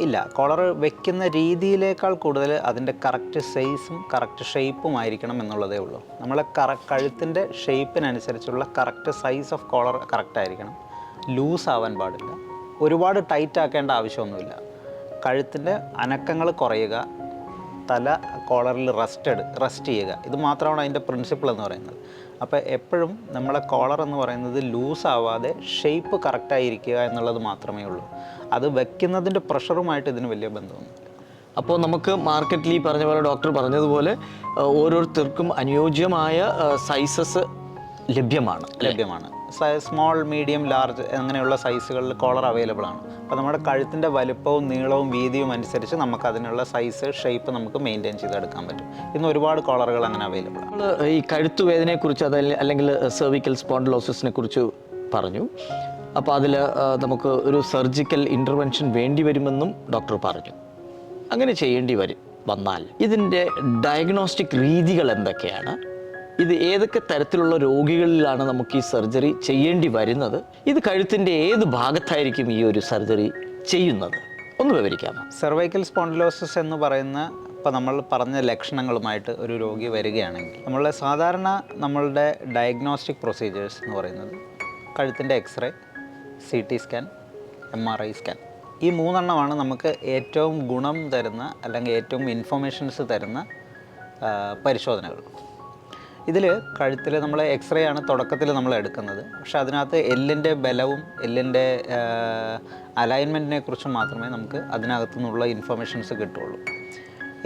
ഇല്ല, കോളർ വെക്കുന്ന രീതിയിലേക്കാൾ കൂടുതൽ അതിൻ്റെ കറക്റ്റ് സൈസും കറക്റ്റ് ഷേപ്പും ആയിരിക്കണം എന്നുള്ളതേ ഉള്ളൂ. നമ്മളെ കഴുത്തിൻ്റെ ഷേപ്പിനനുസരിച്ചുള്ള correct size of collar correct ആയിരിക്കണം. ലൂസ് ആവാൻ പാടില്ല, ഒരുപാട് ടൈറ്റ് ആക്കേണ്ട ആവശ്യമൊന്നുമില്ല. കഴുത്തിൻ്റെ അനക്കങ്ങൾ കുറയുക, തല കോളറിൽ റെസ്റ്റ് ചെയ്യുക, ഇത് മാത്രമാണ് അതിൻ്റെ പ്രിൻസിപ്പിൾ എന്ന് പറയുന്നത്. അപ്പോൾ എപ്പോഴും നമ്മളെ കോളർ എന്ന് പറയുന്നത് ലൂസ് ആവാതെ ഷേപ്പ് കറക്റ്റായിരിക്കുക എന്നുള്ളത് മാത്രമേ ഉള്ളൂ. അത് വെക്കുന്നതിൻ്റെ പ്രഷറുമായിട്ട് ഇതിന് വലിയ ബന്ധമൊന്നുമില്ല. അപ്പോൾ നമുക്ക് മാർക്കറ്റിൽ ഈ പറഞ്ഞ പോലെ ഡോക്ടർ പറഞ്ഞതുപോലെ ഓരോരുത്തർക്കും അനുയോജ്യമായ സൈസസ് ലഭ്യമാണ്. സ്മോൾ, മീഡിയം, ലാർജ് അങ്ങനെയുള്ള സൈസുകളിൽ കോളർ അവൈലബിൾ ആണ്. അപ്പോൾ നമ്മുടെ കഴുത്തിൻ്റെ വലുപ്പവും നീളവും വീതിയും അനുസരിച്ച് നമുക്ക് അതിനുള്ള സൈസ്, ഷേപ്പ് നമുക്ക് മെയിൻറ്റെയിൻ ചെയ്തെടുക്കാൻ പറ്റും. ഇന്ന് ഒരുപാട് കോളറുകൾ അങ്ങനെ അവൈലബിൾ ആണ്. ഈ കഴുത്ത് വേദനയെക്കുറിച്ച് അല്ലെങ്കിൽ സെർവിക്കൽ സ്പോണ്ടിലോസിസിനെ കുറിച്ച് പറഞ്ഞു. അപ്പോൾ അതിൽ നമുക്ക് ഒരു സർജിക്കൽ ഇൻ്റർവെൻഷൻ വേണ്ടി വരുമെന്നും ഡോക്ടർ പറഞ്ഞു. അങ്ങനെ ചെയ്യേണ്ടി വന്നാൽ ഇതിൻ്റെ ഡയഗ്നോസ്റ്റിക് രീതികൾ എന്തൊക്കെയാണ്? ഇത് ഏതൊക്കെ തരത്തിലുള്ള രോഗികളിലാണ് നമുക്ക് ഈ സർജറി ചെയ്യേണ്ടി വരുന്നത്? ഇത് കഴുത്തിൻ്റെ ഏത് ഭാഗത്തായിരിക്കും ഈ ഒരു സർജറി ചെയ്യുന്നത്? ഒന്ന് വിവരിക്കാമോ? സെർവൈക്കൽ സ്പോണ്ടിലോസിസ് എന്ന് പറയുന്ന ഇപ്പോൾ നമ്മൾ പറഞ്ഞ ലക്ഷണങ്ങളുമായിട്ട് ഒരു രോഗി വരികയാണെങ്കിൽ നമ്മളുടെ സാധാരണ നമ്മളുടെ ഡയഗ്നോസ്റ്റിക് പ്രൊസീജിയേഴ്സ് എന്ന് പറയുന്നത് കഴുത്തിൻ്റെ X-ray, CT scan, MRI scan, ഈ 3 എണ്ണമാണ് നമുക്ക് ഏറ്റവും ഗുണം തരുന്ന അല്ലെങ്കിൽ ഏറ്റവും ഇൻഫർമേഷൻസ് തരുന്ന പരിശോധനകൾ. ഇതിൽ കഴുത്തിൽ നമ്മൾ എക്സ്റേ ആണ് തുടക്കത്തിൽ നമ്മൾ എടുക്കുന്നത്. പക്ഷെ അതിനകത്ത് എല്ലിൻ്റെ ബലവും എല്ലിൻ്റെ അലൈൻമെൻറ്റിനെ കുറിച്ചും മാത്രമേ നമുക്ക് അതിനകത്തു നിന്നുള്ള ഇൻഫർമേഷൻസ് കിട്ടുള്ളൂ.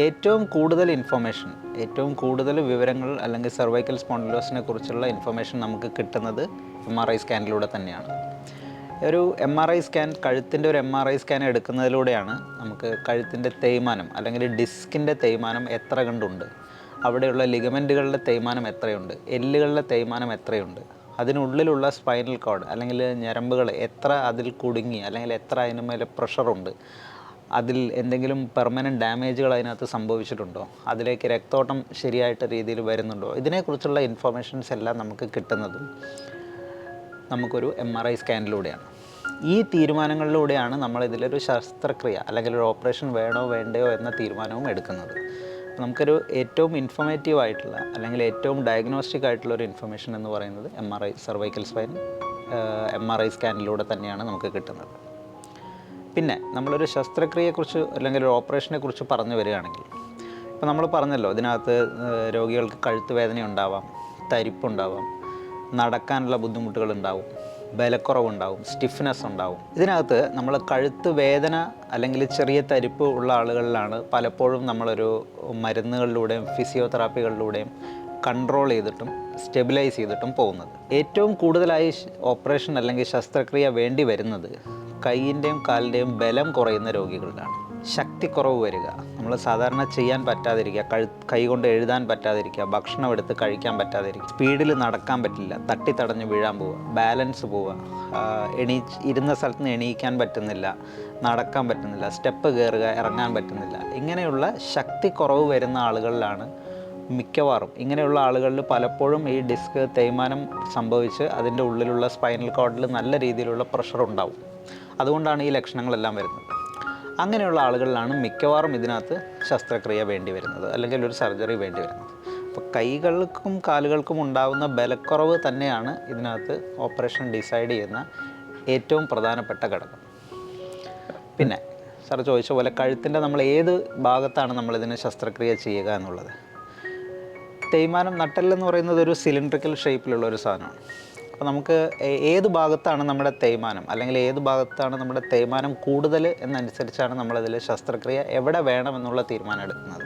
ഏറ്റവും കൂടുതൽ ഇൻഫർമേഷൻ, ഏറ്റവും കൂടുതൽ വിവരങ്ങൾ അല്ലെങ്കിൽ സെർവൈക്കൽ സ്പോണ്ടിലോസിനെ കുറിച്ചുള്ള ഇൻഫർമേഷൻ നമുക്ക് കിട്ടുന്നത് MRI സ്കാനിലൂടെ തന്നെയാണ്. ഒരു MRI സ്കാൻ, കഴുത്തിൻ്റെ ഒരു MRI സ്കാൻ എടുക്കുന്നതിലൂടെയാണ് നമുക്ക് കഴുത്തിൻ്റെ തേയ്മാനം അല്ലെങ്കിൽ ഡിസ്കിൻ്റെ തേയ്മാനം എത്ര കണ്ടുണ്ട്, അവിടെയുള്ള ലിഗമെൻറ്റുകളുടെ തേയ്മാനം എത്രയുണ്ട്, എല്ലുകളുടെ തേയ്മാനം എത്രയുണ്ട്, അതിനുള്ളിലുള്ള സ്പൈനൽ കോഡ് അല്ലെങ്കിൽ ഞരമ്പുകൾ എത്ര അതിൽ കുടുങ്ങി അല്ലെങ്കിൽ എത്ര അതിന് മേലെ പ്രഷറുണ്ട്, അതിൽ എന്തെങ്കിലും പെർമനൻറ്റ് ഡാമേജുകൾ അതിനകത്ത് സംഭവിച്ചിട്ടുണ്ടോ, അതിലേക്ക് രക്തോട്ടം ശരിയായിട്ട് രീതിയിൽ വരുന്നുണ്ടോ, ഇതിനെക്കുറിച്ചുള്ള ഇൻഫർമേഷൻസ് എല്ലാം നമുക്ക് കിട്ടുന്നതും നമുക്കൊരു MRI സ്കാനിലൂടെയാണ്. ഈ തീരുമാനങ്ങളിലൂടെയാണ് നമ്മളിതിലൊരു ശസ്ത്രക്രിയ അല്ലെങ്കിൽ ഒരു ഓപ്പറേഷൻ വേണോ വേണ്ടയോ എന്ന തീരുമാനവും എടുക്കുന്നത്. നമുക്കൊരു ഏറ്റവും ഇൻഫോർമേറ്റീവ് ആയിട്ടുള്ള അല്ലെങ്കിൽ ഏറ്റവും ഡയഗ്നോസ്റ്റിക് ആയിട്ടുള്ള ഒരു ഇൻഫർമേഷൻ എന്ന് പറയുന്നത് MRI, സെർവൈക്കൽ സ്പൈൻ MRI സ്കാനിലൂടെ തന്നെയാണ് നമുക്ക് കിട്ടുന്നത്. പിന്നെ നമ്മളൊരു ശസ്ത്രക്രിയയെക്കുറിച്ച് അല്ലെങ്കിൽ ഒരു ഓപ്പറേഷനെ കുറിച്ച് പറഞ്ഞു വരികയാണെങ്കിൽ, ഇപ്പോൾ നമ്മൾ പറഞ്ഞല്ലോ ഇതിനകത്ത് രോഗികൾക്ക് കഴുത്ത് വേദന ഉണ്ടാവാം, തരിപ്പുണ്ടാവാം, നടക്കാനുള്ള ബുദ്ധിമുട്ടുകളുണ്ടാവും, ബലക്കുറവുണ്ടാവും, സ്റ്റിഫ്നെസ് ഉണ്ടാവും. ഇതിനകത്ത് നമ്മൾ കഴുത്ത് വേദന അല്ലെങ്കിൽ ചെറിയ തരിപ്പ് ഉള്ള ആളുകളിലാണ് പലപ്പോഴും നമ്മളൊരു മരുന്നുകളിലൂടെയും ഫിസിയോതെറാപ്പികളിലൂടെയും കൺട്രോൾ ചെയ്തിട്ടും സ്റ്റെബിലൈസ് ചെയ്തിട്ടും പോകുന്നത്. ഏറ്റവും കൂടുതലായി ഓപ്പറേഷൻ അല്ലെങ്കിൽ ശസ്ത്രക്രിയ വേണ്ടി വരുന്നത് കൈയിൻ്റെയും കാലിൻ്റെയും ബലം കുറയുന്ന രോഗികളിലാണ്. ശക്തിക്കുറവ് വരിക, നമ്മൾ സാധാരണ ചെയ്യാൻ പറ്റാതിരിക്കുക, കൈ കൊണ്ട് എഴുതാൻ പറ്റാതിരിക്കുക, ഭക്ഷണം എടുത്ത് കഴിക്കാൻ പറ്റാതിരിക്കുക, സ്പീഡിൽ നടക്കാൻ പറ്റില്ല, തട്ടിത്തടഞ്ഞ് വീഴാൻ പോവുക, ബാലൻസ് പോവുക, ഇരുന്ന സ്ഥലത്ത് നിന്ന് എണീക്കാൻ പറ്റുന്നില്ല, നടക്കാൻ പറ്റുന്നില്ല, സ്റ്റെപ്പ് കയറുക, ഇറങ്ങാൻ പറ്റുന്നില്ല. ഇങ്ങനെയുള്ള ശക്തിക്കുറവ് വരുന്ന ആളുകളിലാണ് മിക്കവാറും, ഇങ്ങനെയുള്ള ആളുകളിൽ പലപ്പോഴും ഈ ഡിസ്ക് തേയ്മാനം സംഭവിച്ച് അതിൻ്റെ ഉള്ളിലുള്ള സ്പൈനൽ കോഡിൽ നല്ല രീതിയിലുള്ള പ്രഷർ ഉണ്ടാവും. അതുകൊണ്ടാണ് ഈ ലക്ഷണങ്ങളെല്ലാം വരുന്നത്. അങ്ങനെയുള്ള ആളുകളിലാണ് മിക്കവാറും ഇതിനകത്ത് ശസ്ത്രക്രിയ വേണ്ടി വരുന്നത് അല്ലെങ്കിൽ ഒരു സർജറി വേണ്ടി വരുന്നത്. അപ്പോൾ കൈകൾക്കും കാലുകൾക്കും ഉണ്ടാകുന്ന ബലക്കുറവ് തന്നെയാണ് ഇതിനകത്ത് ഓപ്പറേഷൻ ഡിസൈഡ് ചെയ്യുന്ന ഏറ്റവും പ്രധാനപ്പെട്ട ഘടകം. പിന്നെ സാർ ചോദിച്ച പോലെ കഴുത്തിൻ്റെ നമ്മൾ ഏത് ഭാഗത്താണ് നമ്മളിതിന് ശസ്ത്രക്രിയ ചെയ്യുക എന്നുള്ളത്. തേയ്മാനം, നട്ടെല്ലെന്ന് പറയുന്നത് ഒരു സിലിണ്ടറിക്കൽ ഷേപ്പിലുള്ള ഒരു സാധനമാണ്. അപ്പോൾ നമുക്ക് ഏത് ഭാഗത്താണ് നമ്മുടെ തേയ്മാനം അല്ലെങ്കിൽ ഏത് ഭാഗത്താണ് നമ്മുടെ തേയ്മാനം കൂടുതൽ എന്നനുസരിച്ചാണ് നമ്മളതിൽ ശസ്ത്രക്രിയ എവിടെ വേണമെന്നുള്ള തീരുമാനം എടുക്കുന്നത്.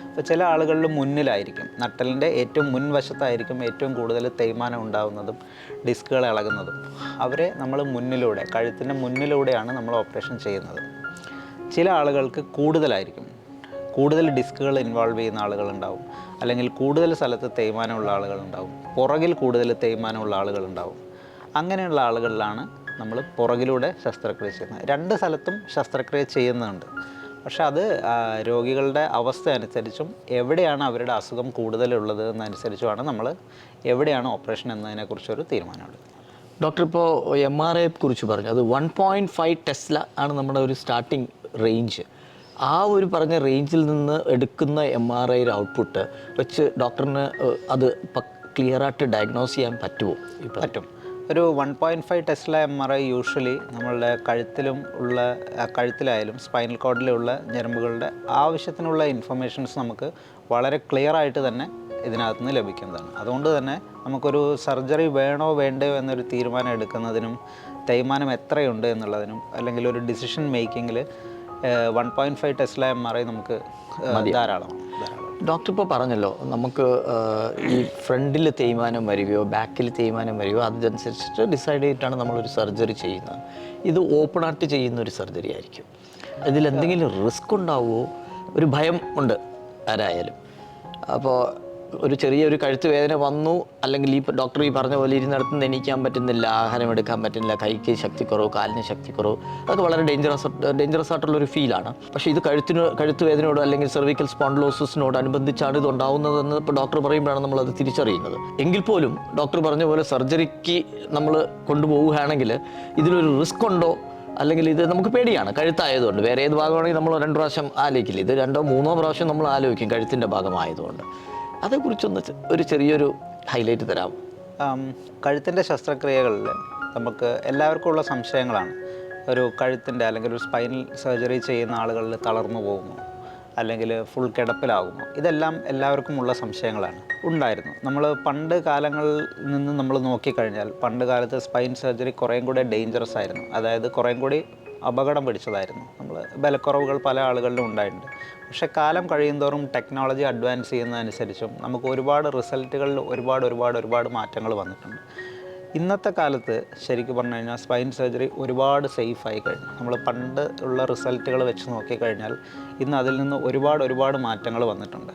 അപ്പോൾ ചില ആളുകളിൽ മുന്നിലായിരിക്കും, നട്ടലിൻ്റെ ഏറ്റവും മുൻവശത്തായിരിക്കും ഏറ്റവും കൂടുതൽ തേയ്മാനം ഉണ്ടാകുന്നതും ഡിസ്കുകൾ ഇളകുന്നതും. അവരെ നമ്മൾ മുന്നിലൂടെ, കഴുത്തിൻ്റെ മുന്നിലൂടെയാണ് നമ്മൾ ഓപ്പറേഷൻ ചെയ്യുന്നത്. ചില ആളുകൾക്ക് കൂടുതലായിരിക്കും, കൂടുതൽ ഡിസ്കുകൾ ഇൻവോൾവ് ചെയ്യുന്ന ആളുകളുണ്ടാവും, അല്ലെങ്കിൽ കൂടുതൽ സ്ഥലത്ത് തേയ്മാനമുള്ള ആളുകളുണ്ടാവും, പുറകിൽ കൂടുതൽ തേയ്മാനമുള്ള ആളുകളുണ്ടാവും. അങ്ങനെയുള്ള ആളുകളിലാണ് നമ്മൾ പുറകിലൂടെ ശസ്ത്രക്രിയ ചെയ്യുന്നത്. 2 സ്ഥലത്തും ശസ്ത്രക്രിയ ചെയ്യുന്നുണ്ട്. പക്ഷെ അത് രോഗികളുടെ അവസ്ഥ അനുസരിച്ചും എവിടെയാണ് അവരുടെ അസുഖം കൂടുതലുള്ളത് എന്നനുസരിച്ചുമാണ് നമ്മൾ എവിടെയാണ് ഓപ്പറേഷൻ എന്നതിനെക്കുറിച്ചൊരു തീരുമാനമുള്ളത്. ഡോക്ടർ, ഇപ്പോൾ MRI കുറിച്ച് പറഞ്ഞു, അത് 1.5 ടെസ്ല ആണ് നമ്മുടെ ഒരു സ്റ്റാർട്ടിങ് റേഞ്ച്. ആ ഒരു പറഞ്ഞ റേഞ്ചിൽ നിന്ന് എടുക്കുന്ന MRI ഔട്ട്പുട്ട് വെച്ച് ഡോക്ടറിന് അത് ക്ലിയറായിട്ട് ഡയഗ്നോസ് ചെയ്യാൻ പറ്റുമോ? പറ്റും. ഒരു 1.5 ടെസ്ല MRI യൂഷ്വലി നമ്മളുടെ കഴുത്തിലായാലും സ്പൈനൽ കോഡിലുള്ള ഞരമ്പുകളുടെ ആവശ്യത്തിനുള്ള ഇൻഫർമേഷൻസ് നമുക്ക് വളരെ ക്ലിയറായിട്ട് തന്നെ ഇതിനകത്ത് നിന്ന് ലഭിക്കുന്നതാണ്. അതുകൊണ്ട് തന്നെ നമുക്കൊരു സർജറി വേണോ വേണ്ടയോ എന്നൊരു തീരുമാനം എടുക്കുന്നതിനും തേയ്മാനം എത്രയുണ്ട് എന്നുള്ളതിനും അല്ലെങ്കിൽ ഒരു ഡിസിഷൻ മേക്കിങ്ങിൽ 1.5 ടെസ്ല MRI നമുക്ക് ധാരാളമാണ്. ഡോക്ടർ ഇപ്പോൾ പറഞ്ഞല്ലോ, നമുക്ക് ഈ ഫ്രണ്ടിൽ തേയ്മാനം വരികയോ ബാക്കിൽ തേയ്മാനം വരികയോ അതനുസരിച്ചിട്ട് ഡിസൈഡ് ചെയ്തിട്ടാണ് നമ്മളൊരു സർജറി ചെയ്യുന്നത്. ഇത് ഓപ്പൺ ആയിട്ട് ചെയ്യുന്ന ഒരു സർജറി ആയിരിക്കും. ഇതിലെന്തെങ്കിലും റിസ്ക് ഉണ്ടാവുമോ? ഒരു ഭയം ഉണ്ട് ആരായാലും. അപ്പോൾ ഒരു ചെറിയൊരു കഴുത്ത് വേദന വന്നു, അല്ലെങ്കിൽ ഈ ഡോക്ടർ ഈ പറഞ്ഞ പോലെ ഇരുന്നിടത്ത് നിന്ന് എണീക്കാൻ പറ്റുന്നില്ല, ആഹാരം എടുക്കാൻ പറ്റുന്നില്ല, കൈക്ക് ശക്തിക്കുറവ്, കാലിന് ശക്തിക്കുറവ്, അതൊക്കെ വളരെ ഡേഞ്ചറസ് ആയിട്ടുള്ളൊരു ഫീലാണ്. പക്ഷേ ഇത് കഴുത്ത് വേദനയോട് അല്ലെങ്കിൽ സെർവിക്കൽ സ്പോണ്ടിലോസിസിനോട് അനുബന്ധിച്ചാണ് ഇത് ഉണ്ടാവുന്നതെന്ന് ഇപ്പോൾ ഡോക്ടർ പറയുമ്പോഴാണ് നമ്മളത് തിരിച്ചറിയുന്നത്. എങ്കിൽ പോലും ഡോക്ടർ പറഞ്ഞ പോലെ സർജറിക്ക് നമ്മൾ കൊണ്ടുപോവുകയാണെങ്കിൽ ഇതിലൊരു റിസ്ക് ഉണ്ടോ അല്ലെങ്കിൽ ഇത് നമുക്ക് പേടിയാണ് കഴുത്തായതുകൊണ്ട്. വേറെ ഏത് ഭാഗമാണെങ്കിൽ നമ്മൾ 2 പ്രാവശ്യം ആലോചിക്കില്ല, ഇത് 2 3 പ്രാവശ്യം നമ്മൾ ആലോചിക്കും കഴുത്തിൻ്റെ ഭാഗമായതുകൊണ്ട്. അതേക്കുറിച്ചൊന്ന് ഒരു ചെറിയൊരു ഹൈലൈറ്റ് തരാമോ? കഴുത്തിൻ്റെ ശസ്ത്രക്രിയകളിൽ നമുക്ക് എല്ലാവർക്കും ഉള്ള സംശയങ്ങളാണ്. ഒരു കഴുത്തിൻ്റെ അല്ലെങ്കിൽ ഒരു സ്പൈനൽ സർജറി ചെയ്യുന്ന ആളുകളിൽ തളർന്നു പോകുമോ, അല്ലെങ്കിൽ ഫുൾ കിടപ്പിലാകുമോ, ഇതെല്ലാം എല്ലാവർക്കും ഉള്ള സംശയങ്ങളാണ്. ഉണ്ടായിരുന്നു. നമ്മൾ പണ്ട് കാലങ്ങളിൽ നിന്ന് നമ്മൾ നോക്കിക്കഴിഞ്ഞാൽ പണ്ട് കാലത്ത് സ്പൈൻ സർജറി കുറേയും കൂടെ ഡേഞ്ചറസ് ആയിരുന്നു. അതായത് കുറേയും കൂടി അപകടം പിടിച്ചതായിരുന്നു. നമ്മൾ ബലക്കുറവുകൾ പല ആളുകളിലും ഉണ്ടായിട്ടുണ്ട്. പക്ഷേ കാലം കഴിയുന്തോറും ടെക്നോളജി അഡ്വാൻസ് ചെയ്യുന്നതനുസരിച്ചും നമുക്ക് ഒരുപാട് റിസൾട്ടുകളിൽ ഒരുപാട് മാറ്റങ്ങൾ വന്നിട്ടുണ്ട്. ഇന്നത്തെ കാലത്ത് ശരിക്കും പറഞ്ഞു കഴിഞ്ഞാൽ സ്പൈൻ സർജറി ഒരുപാട് സേഫായി കഴിഞ്ഞു. നമ്മൾ പണ്ട് ഉള്ള റിസൾട്ടുകൾ വെച്ച് നോക്കിക്കഴിഞ്ഞാൽ ഇന്ന് അതിൽ നിന്ന് ഒരുപാട് മാറ്റങ്ങൾ വന്നിട്ടുണ്ട്.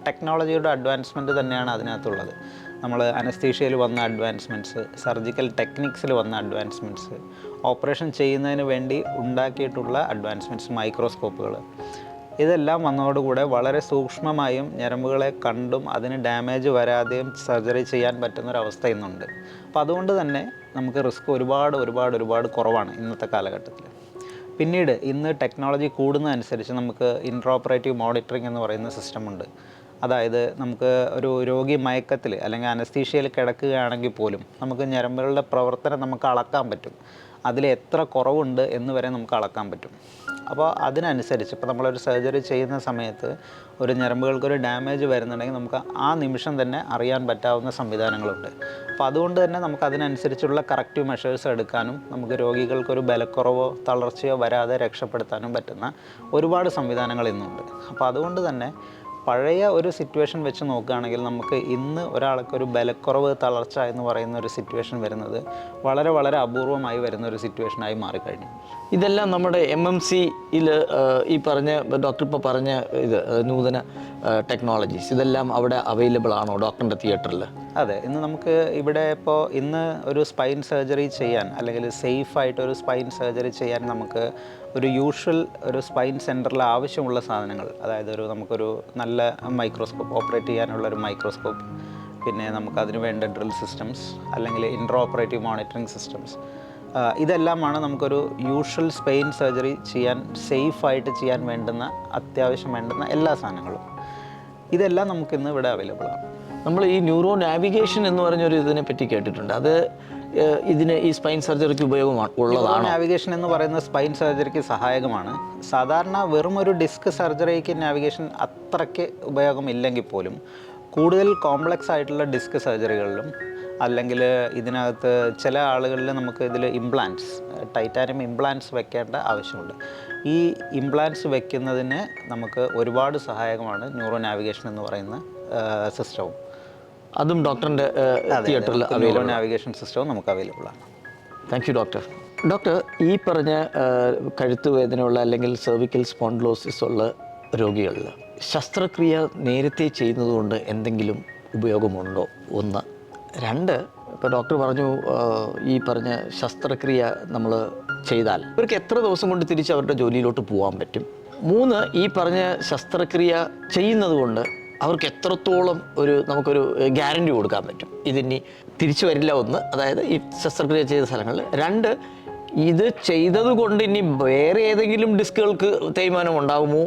ടെക്നോളജിയുടെ അഡ്വാൻസ്മെൻറ്റ് തന്നെയാണ് അതിനകത്തുള്ളത്. നമ്മൾ അനസ്തീഷ്യയിൽ വന്ന അഡ്വാൻസ്മെൻറ്റ്സ്, സർജിക്കൽ ടെക്നിക്സിൽ വന്ന അഡ്വാൻസ്മെൻറ്റ്സ്, ഓപ്പറേഷൻ ചെയ്യുന്നതിന് വേണ്ടി ഉണ്ടാക്കിയിട്ടുള്ള അഡ്വാൻസ്മെൻറ്റ്സ്, മൈക്രോസ്കോപ്പുകൾ, ഇതെല്ലാം വന്നതോടുകൂടെ വളരെ സൂക്ഷ്മമായും ഞരമ്പുകളെ കണ്ടും അതിന് ഡാമേജ് വരാതെയും സർജറി ചെയ്യാൻ പറ്റുന്നൊരവസ്ഥ ഇന്നുണ്ട്. അപ്പോൾ അതുകൊണ്ട് തന്നെ നമുക്ക് റിസ്ക് ഒരുപാട് കുറവാണ് ഇന്നത്തെ കാലഘട്ടത്തിൽ. പിന്നീട് ഇന്ന് ടെക്നോളജി കൂടുന്നതനുസരിച്ച് നമുക്ക് ഇൻട്രോപ്പറേറ്റീവ് മോണിറ്ററിംഗ് എന്ന് പറയുന്ന സിസ്റ്റമുണ്ട്. അതായത് നമുക്ക് ഒരു രോഗി മയക്കത്തിൽ അല്ലെങ്കിൽ അനസ്തീഷ്യയിൽ കിടക്കുകയാണെങ്കിൽ പോലും നമുക്ക് ഞരമ്പുകളുടെ പ്രവർത്തനം നമുക്ക് അളക്കാൻ പറ്റും. അതിൽ എത്ര കുറവുണ്ട് എന്ന് വരെ നമുക്ക് അളക്കാൻ പറ്റും. അപ്പോൾ അതിനനുസരിച്ച് ഇപ്പോൾ നമ്മളൊരു സർജറി ചെയ്യുന്ന സമയത്ത് ഒരു ഞരമ്പുകൾക്കൊരു ഡാമേജ് വരുന്നുണ്ടെങ്കിൽ നമുക്ക് ആ നിമിഷം തന്നെ അറിയാൻ പറ്റാവുന്ന സംവിധാനങ്ങളുണ്ട്. അപ്പോൾ അതുകൊണ്ട് തന്നെ നമുക്ക് അതിനനുസരിച്ചുള്ള കറക്റ്റീവ് മെഷേഴ്സ് എടുക്കാനും നമുക്ക് രോഗികൾക്കൊരു ബലക്കുറവോ തളർച്ചയോ വരാതെ രക്ഷപ്പെടുത്താനും പറ്റുന്ന ഒരുപാട് സംവിധാനങ്ങൾ ഇന്നുണ്ട്. അപ്പോൾ അതുകൊണ്ട് തന്നെ പഴയ ഒരു സിറ്റുവേഷൻ വെച്ച് നോക്കുകയാണെങ്കിൽ നമുക്ക് ഇന്ന് ഒരാൾക്കൊരു ബലക്കുറവ് തളർച്ച എന്ന് പറയുന്ന ഒരു സിറ്റുവേഷൻ വരുന്നത് വളരെ അപൂർവമായി വരുന്ന ഒരു സിറ്റുവേഷനായി മാറിക്കഴിഞ്ഞു. ഇതെല്ലാം നമ്മുടെ MMCയിൽ ഈ പറഞ്ഞ ഡോക്ടർ ഇപ്പോൾ പറഞ്ഞ ഇത് നൂതന ടെക്നോളജീസ് ഇതെല്ലാം അവിടെ അവൈലബിൾ ആണോ ഡോക്ടറിൻ്റെ തിയേറ്ററിൽ? അതെ, ഇന്ന് നമുക്ക് ഇവിടെ ഇപ്പോൾ ഇന്ന് ഒരു സ്പൈൻ സർജറി ചെയ്യാൻ അല്ലെങ്കിൽ സേഫായിട്ടൊരു സ്പൈൻ സർജറി ചെയ്യാൻ നമുക്ക് ഒരു യൂഷ്വൽ ഒരു സ്പൈൻ സെൻറ്ററിൽ ആവശ്യമുള്ള സാധനങ്ങൾ, അതായത് നമുക്കൊരു നല്ല മൈക്രോസ്കോപ്പ്, ഓപ്പറേറ്റ് ചെയ്യാനുള്ള ഒരു മൈക്രോസ്കോപ്പ്, പിന്നെ നമുക്കതിന് വേണ്ട ഡ്രിൽ സിസ്റ്റംസ് അല്ലെങ്കിൽ ഇൻട്രോ ഓപ്പറേറ്റീവ് മോണിറ്ററിംഗ് സിസ്റ്റംസ്, ഇതെല്ലാമാണ് നമുക്കൊരു യൂഷ്വൽ സ്പൈൻ സർജറി ചെയ്യാൻ സേഫായിട്ട് ചെയ്യാൻ വേണ്ടുന്ന അത്യാവശ്യം വേണ്ടുന്ന എല്ലാ സാധനങ്ങളും. ഇതെല്ലാം നമുക്കിന്ന് ഇവിടെ അവൈലബിൾ ആണ്. നമ്മൾ ഈ ന്യൂറോ നാവിഗേഷൻ എന്ന് പറഞ്ഞൊരു ഇതിനെ പറ്റി കേട്ടിട്ടുണ്ട്. അത് ഇതിന് ഈ സ്പൈൻ സർജറിക്ക് ഉപയോഗമാണ് ഉള്ളതാണ്. നാവിഗേഷൻ എന്ന് പറയുന്നത് സ്പൈൻ സർജറിക്ക് സഹായകമാണ്. സാധാരണ വെറും ഒരു ഡിസ്ക് സർജറിക്ക് നാവിഗേഷൻ അത്രയ്ക്ക് ഉപയോഗമില്ലെങ്കിൽ പോലും കൂടുതൽ കോംപ്ലക്സ് ആയിട്ടുള്ള ഡിസ്ക് സർജറികളിലും അല്ലെങ്കിൽ ഇതിനകത്ത് ചില ആളുകളിൽ നമുക്ക് ഇതിൽ ഇംപ്ലാന്റ്സ്, ടൈറ്റാനിയം ഇംപ്ലാന്റ്സ് വെക്കേണ്ട ആവശ്യമുണ്ട്. ഈ ഇംപ്ലാന്റ്സ് വെക്കുന്നതിന് നമുക്ക് ഒരുപാട് സഹായകമാണ് ന്യൂറോ നാവിഗേഷൻ എന്ന് പറയുന്ന സിസ്റ്റവും. അതും ഡോക്ടറിൻ്റെ തിയേറ്ററിൽ ന്യൂറോ നാവിഗേഷൻ സിസ്റ്റവും നമുക്ക് അവൈലബിൾ ആണ്. Thank you doctor. ഡോക്ടർ, ഈ പറഞ്ഞ കഴുത്ത് വേദനയുള്ള അല്ലെങ്കിൽ സെർവിക്കൽ സ്പോണ്ടിലോസിസ് ഉള്ള രോഗികളിൽ ശസ്ത്രക്രിയ നേരത്തെ ചെയ്യുന്നതുകൊണ്ട് എന്തെങ്കിലും ഉപയോഗമുണ്ടോ? 1. 2, ഇപ്പോൾ ഡോക്ടർ പറഞ്ഞു ഈ പറഞ്ഞ ശസ്ത്രക്രിയ നമ്മൾ ചെയ്താൽ ഇവർക്ക് എത്ര ദിവസം കൊണ്ട് തിരിച്ച് അവരുടെ ജോലിയിലോട്ട് പോകാൻ പറ്റും? 3, ഈ പറഞ്ഞ ശസ്ത്രക്രിയ ചെയ്യുന്നത് കൊണ്ട് അവർക്ക് എത്രത്തോളം നമുക്കൊരു ഗ്യാരണ്ടി കൊടുക്കാൻ പറ്റും ഇതിനി തിരിച്ചു വരില്ല? 1, അതായത് ഈ ശസ്ത്രക്രിയ ചെയ്ത സ്ഥലങ്ങളിൽ. 2, ഇത് ചെയ്തത് കൊണ്ട് ഇനി വേറെ ഏതെങ്കിലും ഡിസ്കുകൾക്ക് തേയ്മാനം ഉണ്ടാകുമോ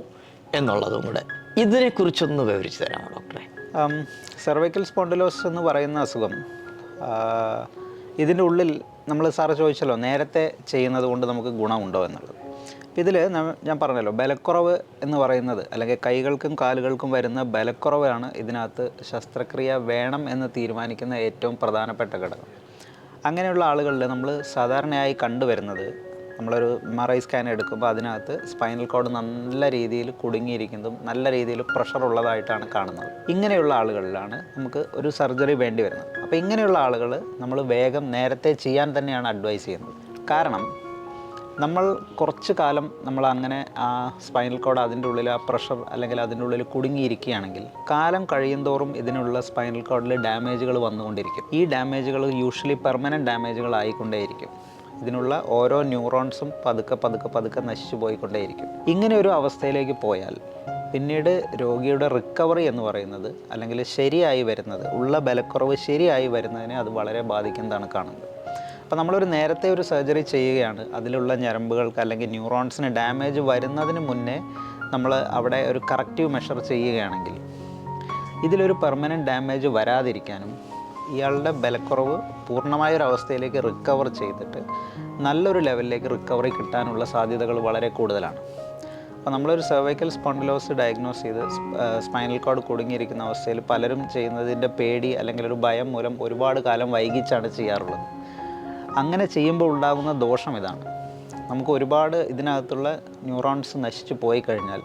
എന്നുള്ളതും കൂടെ ഇതിനെക്കുറിച്ചൊന്ന് വിവരിച്ചു തരാമോ ഡോക്ടറെ? സെർവൈക്കൽ സ്പോണ്ടിലോസിസ് എന്ന് പറയുന്ന അസുഖം, ഇതിൻ്റെ ഉള്ളിൽ നമ്മൾ സാറ് ചോദിച്ചല്ലോ നേരത്തെ ചെയ്യുന്നത് കൊണ്ട് നമുക്ക് ഗുണമുണ്ടോ എന്നുള്ളത്. ഇതിൽ ഞാൻ പറഞ്ഞല്ലോ ബലക്കുറവ് എന്ന് പറയുന്നത് അല്ലെങ്കിൽ കൈകൾക്കും കാലുകൾക്കും വരുന്ന ബലക്കുറവാണ് ഇതിനകത്ത് ശസ്ത്രക്രിയ വേണം എന്ന് തീരുമാനിക്കുന്ന ഏറ്റവും പ്രധാനപ്പെട്ട ഘടകം. അങ്ങനെയുള്ള ആളുകളിൽ നമ്മൾ സാധാരണയായി കണ്ടുവരുന്നത് നമ്മളൊരു MRI സ്കാൻ എടുക്കുമ്പോൾ അതിനകത്ത് സ്പൈനൽ കോഡ് നല്ല രീതിയിൽ കുടുങ്ങിയിരിക്കുന്നതും നല്ല രീതിയിൽ പ്രഷർ ഉള്ളതായിട്ടാണ് കാണുന്നത്. ഇങ്ങനെയുള്ള ആളുകളിലാണ് നമുക്ക് ഒരു സർജറി വേണ്ടി വരുന്നത്. അപ്പോൾ ഇങ്ങനെയുള്ള ആളുകൾ നമ്മൾ വേഗം നേരത്തെ ചെയ്യാൻ തന്നെയാണ് അഡ്വൈസ് ചെയ്യുന്നത്. കാരണം നമ്മൾ കുറച്ച് കാലം നമ്മൾ അങ്ങനെ ആ സ്പൈനൽ കോഡ് അതിൻ്റെ ഉള്ളിൽ ആ പ്രഷർ അല്ലെങ്കിൽ അതിൻ്റെ ഉള്ളിൽ കുടുങ്ങിയിരിക്കുകയാണെങ്കിൽ കാലം കഴിയുന്തോറും ഇതിനുള്ള സ്പൈനൽ കോഡിൽ ഡാമേജുകൾ വന്നുകൊണ്ടിരിക്കും. ഈ ഡാമേജുകൾ യൂഷ്വലി പെർമനൻറ്റ് ഡാമേജുകൾ ആയിക്കൊണ്ടേയിരിക്കും. ഇതിനുള്ള ഓരോ ന്യൂറോൺസും പതുക്കെ നശിച്ചു പോയിക്കൊണ്ടേയിരിക്കും. ഇങ്ങനെ ഒരു അവസ്ഥയിലേക്ക് പോയാൽ പിന്നീട് രോഗിയുടെ റിക്കവറി എന്ന് പറയുന്നത് അല്ലെങ്കിൽ ശരിയായി വരുന്നത്, ഉള്ള ബലക്കുറവ് ശരിയായി വരുന്നതിനെ അത് വളരെ ബാധിക്കുന്നതാണ് കാണുന്നത്. അപ്പോൾ നമ്മളൊരു നേരത്തെ ഒരു സർജറി ചെയ്യുകയാണ്, അതിലുള്ള ഞരമ്പുകൾക്ക് അല്ലെങ്കിൽ ന്യൂറോൺസിന് ഡാമേജ് വരുന്നതിന് മുന്നേ നമ്മൾ അവിടെ ഒരു കറക്റ്റീവ് മെഷർ ചെയ്യുകയാണെങ്കിൽ ഇതിലൊരു പെർമനൻറ്റ് ഡാമേജ് വരാതിരിക്കാനും ഇയാളുടെ ബലക്കുറവ് പൂർണ്ണമായൊരവസ്ഥയിലേക്ക് റിക്കവർ ചെയ്തിട്ട് നല്ലൊരു ലെവലിലേക്ക് റിക്കവറി കിട്ടാനുള്ള സാധ്യതകൾ വളരെ കൂടുതലാണ്. അപ്പോൾ നമ്മളൊരു സെർവൈക്കൽ സ്പോണ്ടിലോസിസ് ഡയഗ്നോസ് ചെയ്ത് സ്പൈനൽ കോഡ് കുടുങ്ങിയിരിക്കുന്ന അവസ്ഥയിൽ പലരും ചെയ്യുന്നതിൻ്റെ പേടി അല്ലെങ്കിൽ ഒരു ഭയം മൂലം ഒരുപാട് കാലം വൈകിച്ചാണ് ചെയ്യാറുള്ളത്. അങ്ങനെ ചെയ്യുമ്പോൾ ഉണ്ടാകുന്ന ദോഷം ഇതാണ്, നമുക്ക് ഒരുപാട് ഇതിനകത്തുള്ള ന്യൂറോൺസ് നശിച്ചു പോയി കഴിഞ്ഞാൽ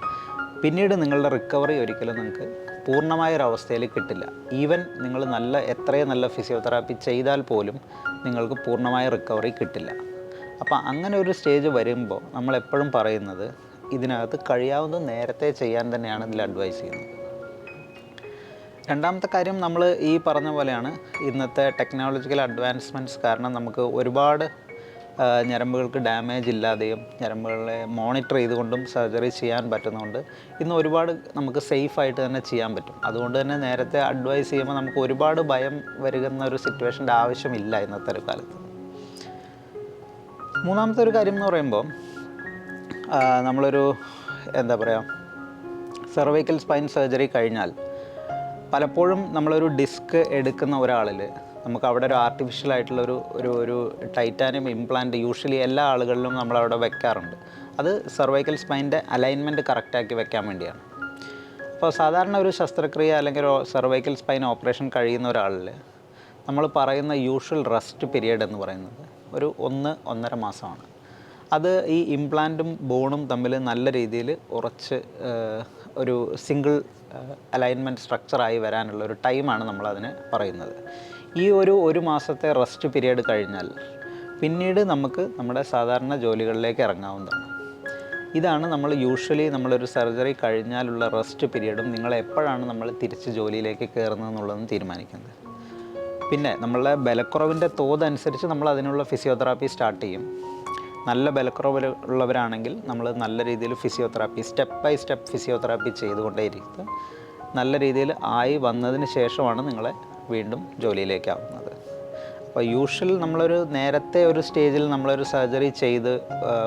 പിന്നീട് നിങ്ങളുടെ റിക്കവറി ഒരിക്കലും നിങ്ങൾക്ക് പൂർണ്ണമായൊരവസ്ഥയിൽ കിട്ടില്ല. ഈവൻ നിങ്ങൾ എത്രയും നല്ല ഫിസിയോതെറാപ്പി ചെയ്താൽ പോലും നിങ്ങൾക്ക് പൂർണ്ണമായ റിക്കവറി കിട്ടില്ല. അപ്പോൾ അങ്ങനെ ഒരു സ്റ്റേജ് വരുമ്പോൾ നമ്മളെപ്പോഴും പറയുന്നത് ഇതിനകത്ത് കഴിയാവുന്നത് നേരത്തെ ചെയ്യാൻ തന്നെയാണ് ഇതിൽ അഡ്വൈസ് ചെയ്യുന്നത്. രണ്ടാമത്തെ കാര്യം, നമ്മൾ ഈ പറഞ്ഞ പോലെയാണ് ഇന്നത്തെ ടെക്നോളജിക്കൽ അഡ്വാൻസ്മെൻറ്റ്സ് കാരണം നമുക്ക് ഒരുപാട് ഞരമ്പുകൾക്ക് ഡാമേജ് ഇല്ലാതെയും ഞരമ്പുകളെ മോണിറ്റർ ചെയ്തുകൊണ്ടും സർജറി ചെയ്യാൻ പറ്റുന്നതുകൊണ്ട് ഇന്ന് ഒരുപാട് നമുക്ക് സേഫായിട്ട് തന്നെ ചെയ്യാൻ പറ്റും. അതുകൊണ്ട് തന്നെ നേരത്തെ അഡ്വൈസ് ചെയ്യുമ്പോൾ നമുക്ക് ഒരുപാട് ഭയം വരുന്ന ഒരു സിറ്റുവേഷൻ്റെ ആവശ്യമില്ല ഇന്നത്തെ ഒരു കാലത്ത്. മൂന്നാമത്തെ ഒരു കാര്യം എന്ന് പറയുമ്പോൾ നമ്മളൊരു സെർവൈക്കൽ സ്പൈൻ സർജറി കഴിഞ്ഞാൽ പലപ്പോഴും നമ്മളൊരു ഡിസ്ക് എടുക്കുന്ന ഒരാളിൽ നമുക്ക് അവിടെ ഒരു ആർട്ടിഫിഷ്യലായിട്ടുള്ള ഒരു ടൈറ്റാനിയം ഇംപ്ലാന്റ് യൂഷ്വലി എല്ലാ ആളുകളിലും നമ്മളവിടെ വെക്കാറുണ്ട്. അത് സെർവൈക്കൽ സ്പൈൻ്റെ അലൈൻമെൻറ്റ് കറക്റ്റാക്കി വെക്കാൻ വേണ്ടിയാണ്. അപ്പോൾ സാധാരണ ഒരു ശസ്ത്രക്രിയ അല്ലെങ്കിൽ ഒരു സെർവൈക്കൽ സ്പൈൻ ഓപ്പറേഷൻ കഴിയുന്ന ഒരാളിൽ നമ്മൾ പറയുന്ന യൂഷ്വൽ റെസ്റ്റ് പീരിയഡ് എന്ന് പറയുന്നത് ഒരു 1-1.5 മാസമാണ്. അത് ഈ ഇംപ്ലാന്റും ബോണും തമ്മിൽ നല്ല രീതിയിൽ ഉറച്ച് ഒരു സിംഗിൾ അലൈൻമെൻറ്റ് സ്ട്രക്ചറായി വരാനുള്ള ഒരു ടൈമാണ് നമ്മളതിന് പറയുന്നത്. ഈ ഒരു മാസത്തെ റെസ്റ്റ് പീരിയഡ് കഴിഞ്ഞാൽ പിന്നീട് നമുക്ക് നമ്മുടെ സാധാരണ ജോലികളിലേക്ക് ഇറങ്ങാവുന്നതാണ്. ഇതാണ് യൂഷ്വലി നമ്മളൊരു സർജറി കഴിഞ്ഞാലുള്ള റെസ്റ്റ് പീരിയഡും നിങ്ങൾ എപ്പോഴാണ് നമ്മൾ തിരിച്ച് ജോലിയിലേക്ക് കയറുന്നതെന്നുള്ളതും തീരുമാനിക്കുന്നത്. പിന്നെ നമ്മളുടെ ബലക്കുറവിൻ്റെ തോതനുസരിച്ച് നമ്മൾ അതിനുള്ള ഫിസിയോതെറാപ്പി സ്റ്റാർട്ട് ചെയ്യും. നല്ല ബലക്കുറവുള്ളവരാണെങ്കിൽ നമ്മൾ നല്ല രീതിയിൽ physiotherapy step by step physiotherapy ചെയ്തുകൊണ്ടേയിരിക്കും. നല്ല രീതിയിൽ ആയി വന്നതിന് ശേഷമാണ് നിങ്ങളെ വീണ്ടും ജോലിയിലേക്കാവുന്നത്. അപ്പോൾ നമ്മളൊരു നേരത്തെ ഒരു സ്റ്റേജിൽ നമ്മളൊരു സർജറി ചെയ്ത്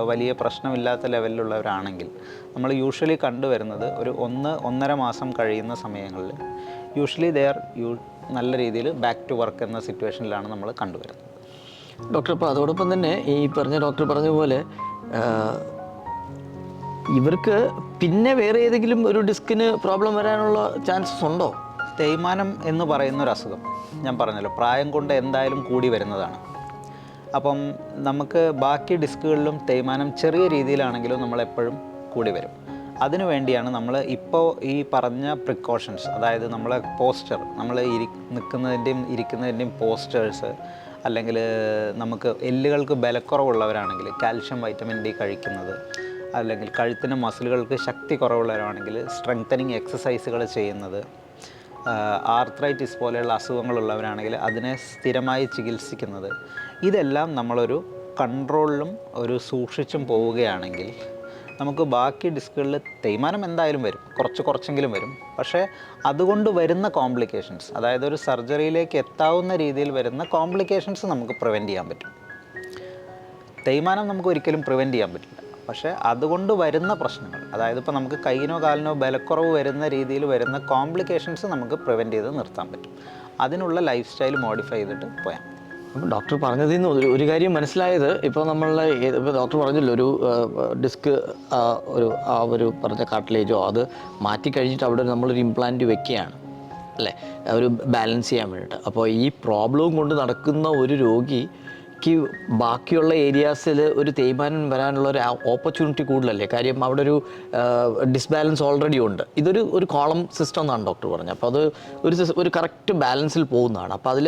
വലിയ പ്രശ്നമില്ലാത്ത ലെവലിലുള്ളവരാണെങ്കിൽ നമ്മൾ യൂഷ്വലി കണ്ടുവരുന്നത് ഒരു 1-1.5 മാസം കഴിയുന്ന സമയങ്ങളിൽ യൂഷ്വലി നല്ല രീതിയിൽ ബാക്ക് ടു വർക്ക് എന്ന സിറ്റുവേഷനിലാണ് നമ്മൾ കണ്ടുവരുന്നത്. ഡോക്ടർ, അപ്പോൾ അതോടൊപ്പം തന്നെ ഈ ഡോക്ടർ പറഞ്ഞ പോലെ ഇവർക്ക് പിന്നെ വേറെ ഏതെങ്കിലും ഒരു ഡിസ്കിന് പ്രോബ്ലം വരാനുള്ള ചാൻസസ് ഉണ്ടോ? തേയ്മാനം എന്ന് പറയുന്ന ഒരു അസുഖം ഞാൻ പറഞ്ഞല്ലോ, പ്രായം കൊണ്ട് എന്തായാലും കൂടി വരുന്നതാണ്. അപ്പം നമുക്ക് ബാക്കി ഡിസ്കുകളിലും തേയ്മാനം ചെറിയ രീതിയിലാണെങ്കിലും നമ്മളെപ്പോഴും കൂടി വരും. അതിനു വേണ്ടിയാണ് നമ്മൾ ഇപ്പോൾ ഈ പറഞ്ഞ പ്രിക്കോഷൻസ്, അതായത് നമ്മളെ പോസ്ചർ, നമ്മൾ നിൽക്കുന്നതിൻ്റെയും ഇരിക്കുന്നതിൻ്റെയും പോസ്റ്റേഴ്സ്, അല്ലെങ്കിൽ നമുക്ക് എല്ലുകൾക്ക് ബലക്കുറവുള്ളവരാണെങ്കിൽ കാൽഷ്യം വൈറ്റമിൻ ഡി കഴിക്കുന്നത്, അല്ലെങ്കിൽ കഴുത്തിന് മസിലുകൾക്ക് ശക്തി കുറവുള്ളവരാണെങ്കിൽ സ്ട്രെങ്തനിങ് എക്സസൈസുകൾ ചെയ്യുന്നത്, ആർത്രൈറ്റിസ് പോലെയുള്ള അസുഖങ്ങളുള്ളവരാണെങ്കിൽ അതിനെ സ്ഥിരമായി ചികിത്സിക്കുന്നത്, ഇതെല്ലാം നമ്മളൊരു കൺട്രോളിലും ഒരു സൂക്ഷിച്ചും പോവുകയാണെങ്കിൽ നമുക്ക് ബാക്കി ഡിസ്കുകളിൽ തേയ്മാനം എന്തായാലും വരും, കുറച്ചെങ്കിലും വരും. പക്ഷേ അതുകൊണ്ട് വരുന്ന കോംപ്ലിക്കേഷൻസ്, അതായത് ഒരു സർജറിയിലേക്ക് എത്താവുന്ന രീതിയിൽ വരുന്ന കോംപ്ലിക്കേഷൻസ് നമുക്ക് പ്രിവെൻറ്റ് ചെയ്യാൻ പറ്റും. തേയ്മാനം നമുക്ക് ഒരിക്കലും പ്രിവെൻറ്റ് ചെയ്യാൻ പറ്റില്ല. പക്ഷേ അതുകൊണ്ട് വരുന്ന പ്രശ്നങ്ങൾ, അതായത് ഇപ്പോൾ നമുക്ക് കൈയിനോ കാലിനോ ബലക്കുറവ് വരുന്ന രീതിയിൽ വരുന്ന കോംപ്ലിക്കേഷൻസ് നമുക്ക് പ്രിവെൻറ്റ് ചെയ്ത് നിർത്താൻ പറ്റും. അതിനുള്ള ലൈഫ് സ്റ്റൈൽ മോഡിഫൈ ചെയ്തിട്ട് പോയാൽ. അപ്പോൾ ഡോക്ടർ പറഞ്ഞതിൽ നിന്ന് ഒരു കാര്യം മനസ്സിലായത്, ഇപ്പോൾ ഇപ്പോൾ ഡോക്ടർ പറഞ്ഞല്ലോ ഒരു ഡിസ്ക് ഒരു പറഞ്ഞ കാർട്ടിലേജോ അത് മാറ്റി കഴിഞ്ഞിട്ട് അവിടെ നമ്മളൊരു ഇംപ്ലാന്റ് വെക്കുകയാണ് അല്ലേ, ഒരു ബാലൻസ് ചെയ്യാൻ വേണ്ടിയിട്ട്. അപ്പോൾ ഈ പ്രോബ്ലവും കൊണ്ട് നടക്കുന്ന ഒരു രോഗിക്ക് ബാക്കിയുള്ള ഏരിയാസിൽ ഒരു തേയ്മാനം വരാനുള്ള ഒരു ഓപ്പർച്യൂണിറ്റി കൂടുതലല്ലേ? കാര്യം അവിടെ ഒരു ഡിസ്ബാലൻസ് ഓൾറെഡി ഉണ്ട്. ഒരു കോളം സിസ്റ്റം എന്നാണ് ഡോക്ടർ പറഞ്ഞത്. അപ്പോൾ അത് ഒരു കറക്റ്റ് ബാലൻസിൽ പോകുന്നതാണ്. അപ്പോൾ അതിൽ